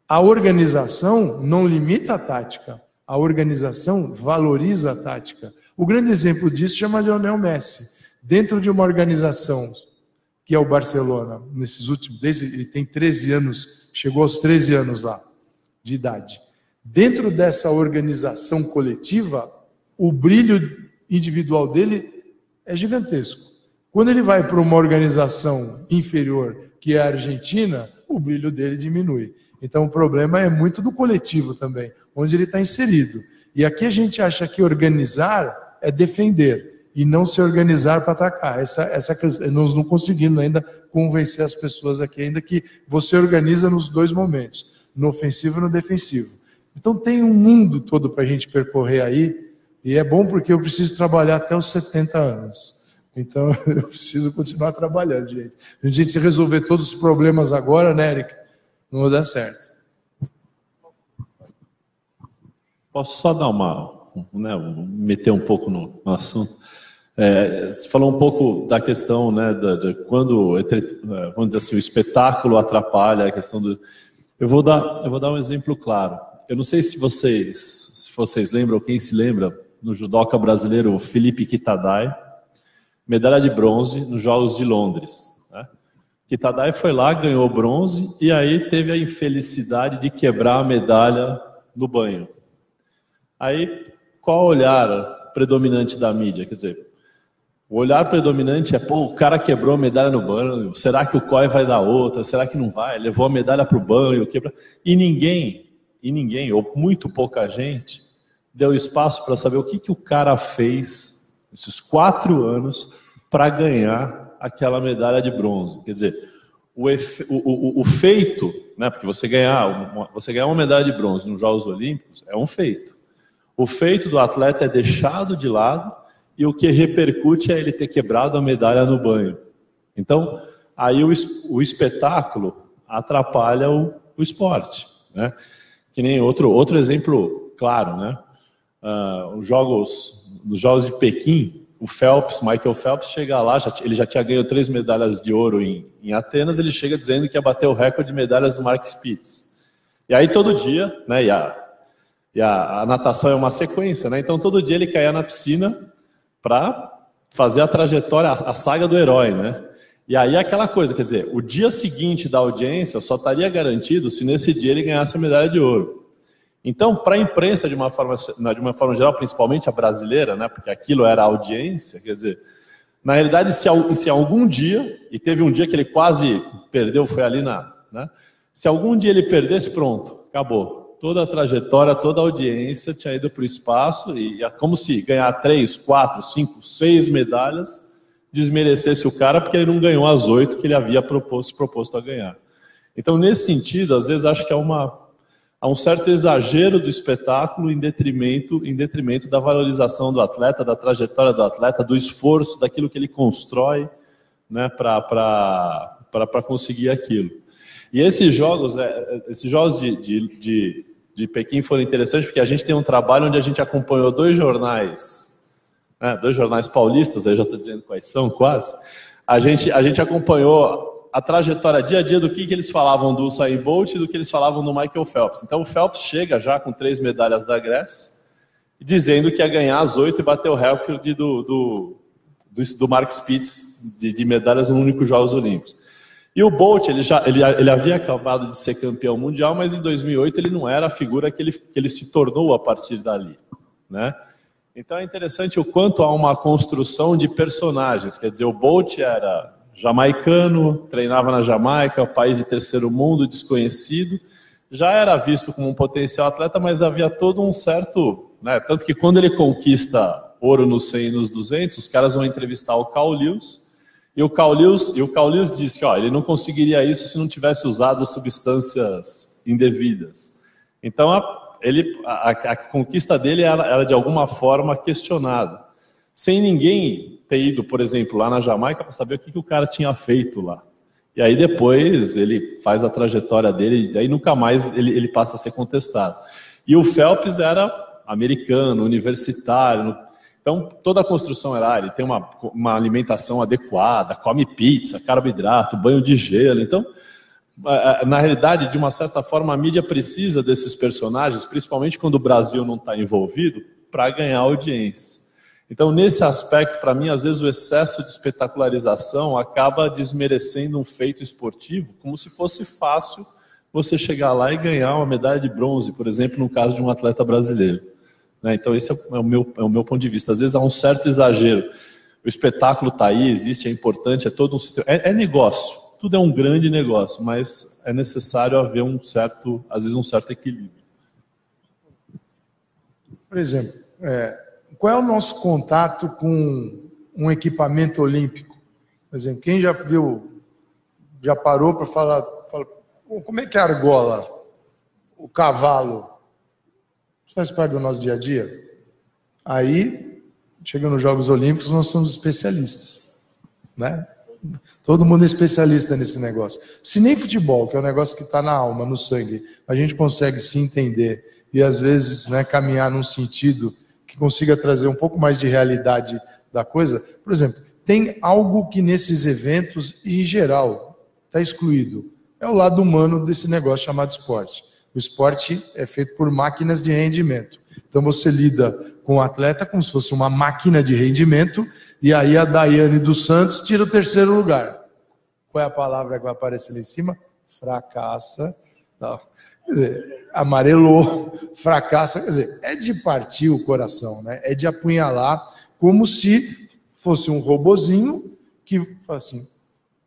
[SPEAKER 3] a organização não limita a tática. A organização valoriza a tática. O grande exemplo disso chama Lionel Messi. Dentro de uma organização que é o Barcelona, ele tem 13 anos, chegou aos 13 anos lá de idade. Dentro dessa organização coletiva, o brilho individual dele é gigantesco. Quando ele vai para uma organização inferior, que é a Argentina, o brilho dele diminui. Então o problema é muito do coletivo também, onde ele está inserido. E aqui a gente acha que organizar é defender e não se organizar para atacar. Nós não conseguimos ainda convencer as pessoas aqui, ainda que você organiza nos dois momentos, no ofensivo e no defensivo. Então tem um mundo todo para a gente percorrer aí, e é bom porque eu preciso trabalhar até os 70 anos. Então eu preciso continuar trabalhando, gente. A gente se resolver todos os problemas agora, né, Eric? Não vai dar certo.
[SPEAKER 7] Posso só dar meter um pouco no assunto? Você falou um pouco da questão, né, de quando, vamos dizer assim, o espetáculo atrapalha a questão do... Eu vou dar um exemplo claro. Eu não sei se vocês lembram, quem se lembra, no judoca brasileiro Felipe Kitadai, medalha de bronze nos Jogos de Londres. Né? Kitadai foi lá, ganhou bronze e aí teve a infelicidade de quebrar a medalha no banho. Aí, qual o olhar predominante da mídia? Quer dizer, o olhar predominante é, o cara quebrou a medalha no banho, será que o COI vai dar outra? Será que não vai? Levou a medalha para o banho, quebrou. E ninguém, ou muito pouca gente, deu espaço para saber o que o cara fez esses 4 anos para ganhar aquela medalha de bronze. Quer dizer, o feito, né, porque você ganhar uma medalha de bronze nos Jogos Olímpicos é um feito. O feito do atleta é deixado de lado e o que repercute é ele ter quebrado a medalha no banho. Então, aí o espetáculo atrapalha o esporte, né? Que nem outro exemplo claro, né? Nos Jogos de Pequim, o Michael Phelps chega lá, ele já tinha ganho 3 medalhas de ouro em Atenas, ele chega dizendo que ia bater o recorde de medalhas do Mark Spitz. E aí todo dia, né, e a natação é uma sequência, né? Então todo dia ele caía na piscina para fazer a trajetória, a saga do herói, né? E aí aquela coisa, quer dizer, o dia seguinte da audiência só estaria garantido se nesse dia ele ganhasse a medalha de ouro. Então, para a imprensa, de uma forma geral, principalmente a brasileira, né, porque aquilo era a audiência, quer dizer, na realidade, se algum dia, e teve um dia que ele quase perdeu, foi ali né, se algum dia ele perdesse, pronto, acabou. Toda a trajetória, toda a audiência tinha ido para o espaço, e é como se ganhar 3, 4, 5, 6 medalhas desmerecesse o cara, porque ele não ganhou as 8 que ele havia proposto a ganhar. Então, nesse sentido, às vezes acho que há um certo exagero do espetáculo em detrimento da valorização do atleta, da trajetória do atleta, do esforço, daquilo que ele constrói, né, para conseguir aquilo. E esses jogos de Pequim foram interessantes porque a gente tem um trabalho onde a gente acompanhou 2 jornais, né, 2 jornais paulistas, aí já estou dizendo quais são quase, a gente acompanhou a trajetória dia a dia do que eles falavam do Usain Bolt e do que eles falavam do Michael Phelps. Então o Phelps chega já com 3 medalhas da Grécia, dizendo que ia ganhar as 8 e bater o recorde do Mark Spitz de medalhas no único Jogos Olímpicos. E o Bolt, ele havia acabado de ser campeão mundial, mas em 2008 ele não era a figura que ele se tornou a partir dali, né? Então é interessante o quanto há uma construção de personagens. Quer dizer, o Bolt era jamaicano, treinava na Jamaica, país de terceiro mundo, desconhecido, já era visto como um potencial atleta, mas havia todo um certo, né, tanto que quando ele conquista ouro no 100 e nos 200, os caras vão entrevistar o Carl Lewis, e o Carl Lewis diz que ele não conseguiria isso se não tivesse usado substâncias indevidas. Então a conquista dele era de alguma forma questionada, sem ninguém ter ido, por exemplo, lá na Jamaica para saber o que o cara tinha feito lá. E aí depois ele faz a trajetória dele, e daí nunca mais ele passa a ser contestado. E o Phelps era americano, universitário, então toda a construção era, ele tem uma alimentação adequada, come pizza, carboidrato, banho de gelo. Então, na realidade, de uma certa forma, a mídia precisa desses personagens, principalmente quando o Brasil não está envolvido, para ganhar audiência. Então, nesse aspecto, para mim, às vezes o excesso de espetacularização acaba desmerecendo um feito esportivo, como se fosse fácil você chegar lá e ganhar uma medalha de bronze, por exemplo, no caso de um atleta brasileiro. Então, esse é o meu ponto de vista. Às vezes há um certo exagero. O espetáculo está aí, existe, é importante, é todo um sistema. É negócio, tudo é um grande negócio, mas é necessário haver às vezes um certo equilíbrio.
[SPEAKER 3] Por exemplo, qual é o nosso contato com um equipamento olímpico? Por exemplo, quem já parou para falar, como é que é a argola, o cavalo? Isso faz parte do nosso dia a dia? Aí, chega nos Jogos Olímpicos, nós somos especialistas, né? Todo mundo é especialista nesse negócio. Se nem futebol, que é um negócio que está na alma, no sangue, a gente consegue se entender e às vezes, né, caminhar num sentido que consiga trazer um pouco mais de realidade da coisa. Por exemplo, tem algo que nesses eventos, em geral, está excluído. É o lado humano desse negócio chamado esporte. O esporte é feito por máquinas de rendimento. Então você lida com o atleta como se fosse uma máquina de rendimento, e aí a Daiane dos Santos tira o 3º lugar. Qual é a palavra que vai aparecer lá em cima? Fracassa. Não. Quer dizer, amarelou, fracassa, quer dizer, é de partir o coração, né? É de apunhalar, como se fosse um robozinho que, assim,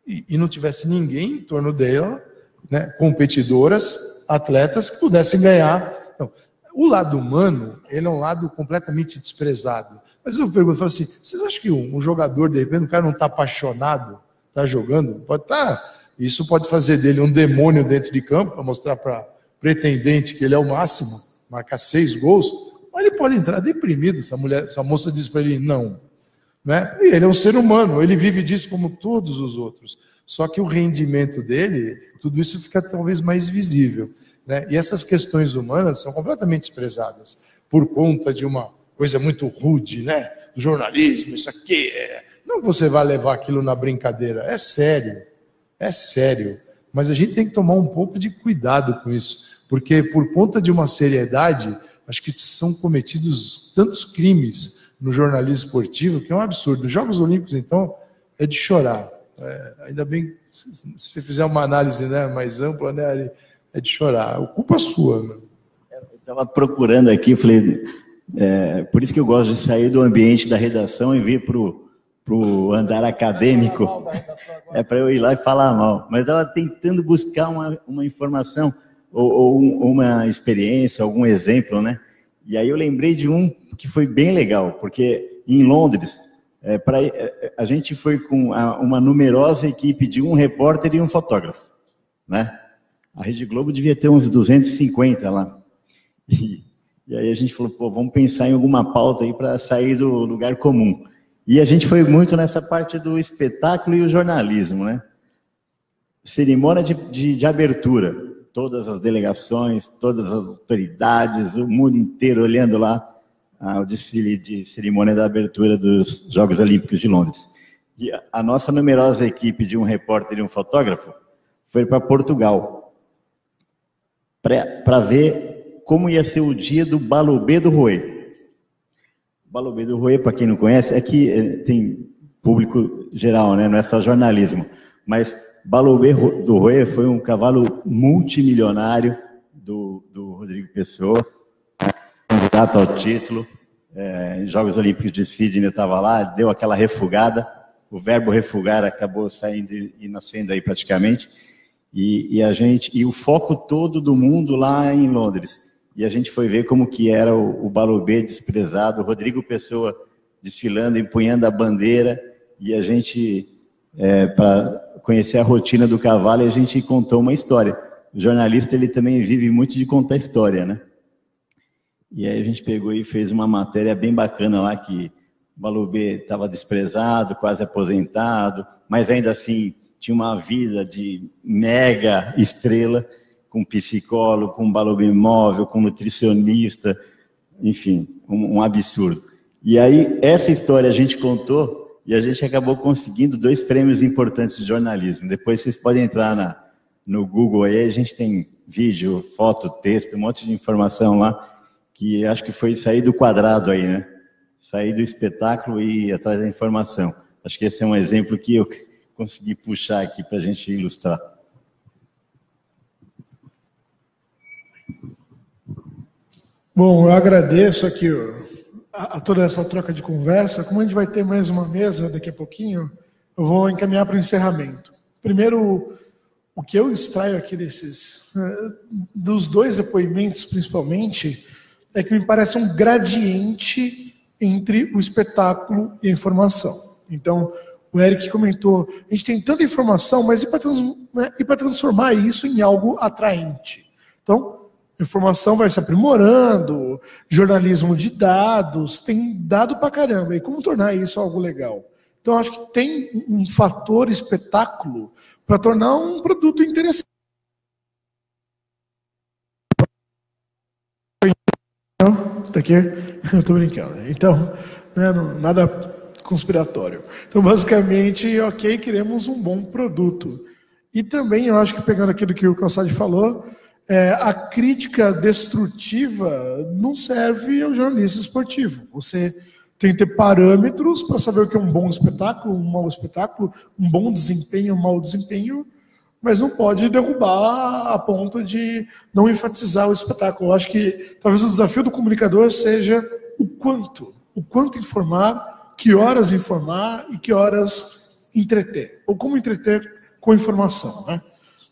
[SPEAKER 3] e não tivesse ninguém em torno dela, né? Competidoras, atletas que pudessem ganhar. Então, o lado humano, ele é um lado completamente desprezado. Mas eu pergunto, vocês acham que um jogador, de repente, o cara não está apaixonado, está jogando? Pode estar Isso pode fazer dele um demônio dentro de campo, para mostrar para pretendente que ele é o máximo, marcar 6 gols, mas ele pode entrar deprimido. Essa moça diz para ele não, né? E ele é um ser humano, ele vive disso como todos os outros. Só que o rendimento dele, tudo isso fica talvez mais visível, né? E essas questões humanas são completamente desprezadas por conta de uma coisa muito rude, né? Do jornalismo, isso aqui é... Não que você vai levar aquilo na brincadeira, é sério, mas a gente tem que tomar um pouco de cuidado com isso, porque por conta de uma seriedade, acho que são cometidos tantos crimes no jornalismo esportivo que é um absurdo. Os Jogos Olímpicos, então, é de chorar. Ainda bem, se você fizer uma análise, né, mais ampla, né, é de chorar. A culpa é sua. Né?
[SPEAKER 4] Eu estava procurando aqui, falei, por isso que eu gosto de sair do ambiente da redação e vir para o andar acadêmico, para eu ir lá e falar mal. Mas estava tentando buscar uma informação ou uma experiência, algum exemplo, né? E aí eu lembrei de um que foi bem legal, porque em Londres, a gente foi com uma numerosa equipe de um repórter e um fotógrafo, né? A Rede Globo devia ter uns 250 lá. E aí a gente falou, pô, vamos pensar em alguma pauta aí para sair do lugar comum. E a gente foi muito nessa parte do espetáculo e o jornalismo, né? Cerimônia de abertura. Todas as delegações, todas as autoridades, o mundo inteiro olhando lá o desfile de cerimônia da abertura dos Jogos Olímpicos de Londres. E a nossa numerosa equipe de um repórter e um fotógrafo foi para Portugal para ver como ia ser o dia do Balobé do Rouet. Balobé do Rouet, para quem não conhece, é que tem público geral, né? Não é só jornalismo, mas Balobé do Rouet foi um cavalo multimilionário do Rodrigo Pessoa, candidato ao título, em Jogos Olímpicos de Sydney. Eu estava lá, deu aquela refugada, o verbo refugar acabou saindo e nascendo aí praticamente, e o foco todo do mundo lá em Londres. E a gente foi ver como que era o Balobé desprezado, o Rodrigo Pessoa desfilando, empunhando a bandeira, e a gente, para conhecer a rotina do cavalo, a gente contou uma história. O jornalista, ele também vive muito de contar história, né? E aí a gente pegou e fez uma matéria bem bacana lá, que o Balobé estava desprezado, quase aposentado, mas ainda assim tinha uma vida de mega estrela, com psicólogo, com Balobé móvel, com nutricionista, enfim, um absurdo. E aí essa história a gente contou e a gente acabou conseguindo 2 prêmios importantes de jornalismo. Depois vocês podem entrar no Google aí, a gente tem vídeo, foto, texto, um monte de informação lá, que acho que foi sair do quadrado aí, né? Sair do espetáculo e ir atrás da informação. Acho que esse é um exemplo que eu consegui puxar aqui para a gente ilustrar.
[SPEAKER 2] Bom, eu agradeço aqui a toda essa troca de conversa. Como a gente vai ter mais uma mesa daqui a pouquinho, eu vou encaminhar para o encerramento. Primeiro, o que eu extraio aqui dos 2 depoimentos, principalmente, é que me parece um gradiente entre o espetáculo e a informação. Então, o Eric comentou, a gente tem tanta informação, mas e para transformar isso em algo atraente? Então, a informação vai se aprimorando, jornalismo de dados, tem dado pra caramba. E como tornar isso algo legal? Então, acho que tem um fator espetáculo para tornar um produto interessante. Tá aqui? Eu tô brincando. Então, né, nada conspiratório. Então, basicamente, ok, queremos um bom produto. E também, eu acho que pegando aquilo que o Calçade falou, a crítica destrutiva não serve ao jornalista esportivo. Você tem que ter parâmetros para saber o que é um bom espetáculo, um mau espetáculo, um bom desempenho, um mau desempenho, mas não pode derrubar a ponto de não enfatizar o espetáculo. Eu acho que talvez o desafio do comunicador seja o quanto informar, que horas informar e que horas entreter, ou como entreter com informação, né?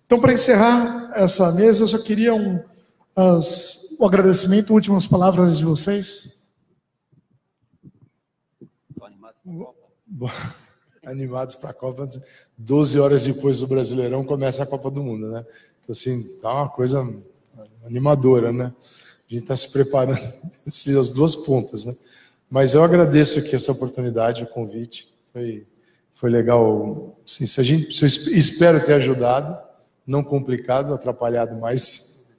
[SPEAKER 2] Então, para encerrar essa mesa, eu só queria o agradecimento, últimas palavras de vocês.
[SPEAKER 3] animados para a Copa. 12 horas depois do Brasileirão começa a Copa do Mundo, né? Então, assim, tá uma coisa animadora, né? A gente está se preparando as duas pontas, né? Mas eu agradeço aqui essa oportunidade, o convite. Foi legal. Assim, eu espero ter ajudado, não complicado, atrapalhado mais.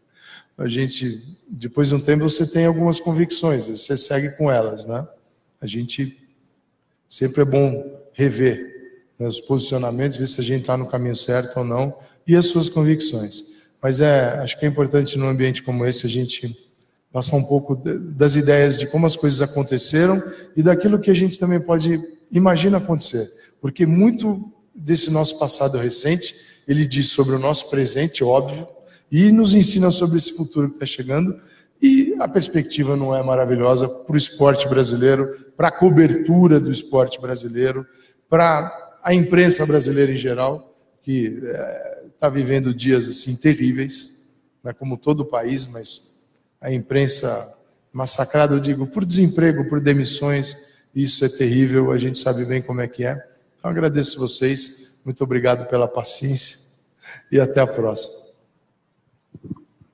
[SPEAKER 3] A gente, depois de um tempo, você tem algumas convicções, você segue com elas, né? A gente sempre é bom rever, né, os posicionamentos, ver se a gente está no caminho certo ou não, e as suas convicções. Mas acho que é importante num ambiente como esse a gente passar um pouco das ideias de como as coisas aconteceram e daquilo que a gente também pode imaginar acontecer. Porque muito desse nosso passado recente, ele diz sobre o nosso presente, óbvio, e nos ensina sobre esse futuro que está chegando. E a perspectiva não é maravilhosa para o esporte brasileiro, para a cobertura do esporte brasileiro, para a imprensa brasileira em geral, que está vivendo dias assim terríveis, né, como todo o país, mas a imprensa massacrada, eu digo, por desemprego, por demissões, isso é terrível, a gente sabe bem como é que é. Então, agradeço vocês, muito obrigado pela paciência e até a próxima.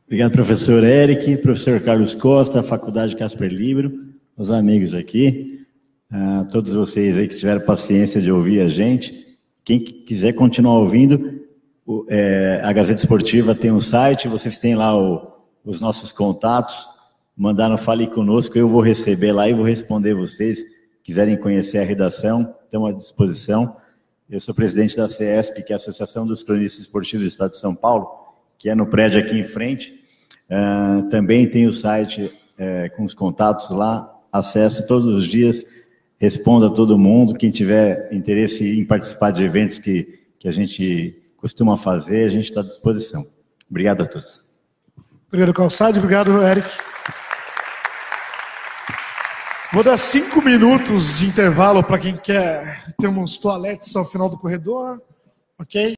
[SPEAKER 4] Obrigado, professor Eric, professor Carlos Costa, Faculdade Casper Libero, os amigos aqui, todos vocês aí que tiveram paciência de ouvir a gente. Quem quiser continuar ouvindo, a Gazeta Esportiva tem um site, vocês têm lá os nossos contatos, mandaram Fale Conosco, eu vou receber lá e vou responder vocês. Quiserem conhecer a redação, estamos à disposição. Eu sou presidente da CESP, que é a Associação dos Cronistas Esportivos do Estado de São Paulo, que é no prédio aqui em frente. Também tem o site com os contatos lá, acesse todos os dias, responda a todo mundo. Quem tiver interesse em participar de eventos que a gente costuma fazer, a gente está à disposição. Obrigado a todos.
[SPEAKER 2] Obrigado, Calçade. Obrigado, Eric. Vou dar 5 minutos de intervalo para quem quer ter uns toaletes ao final do corredor, ok?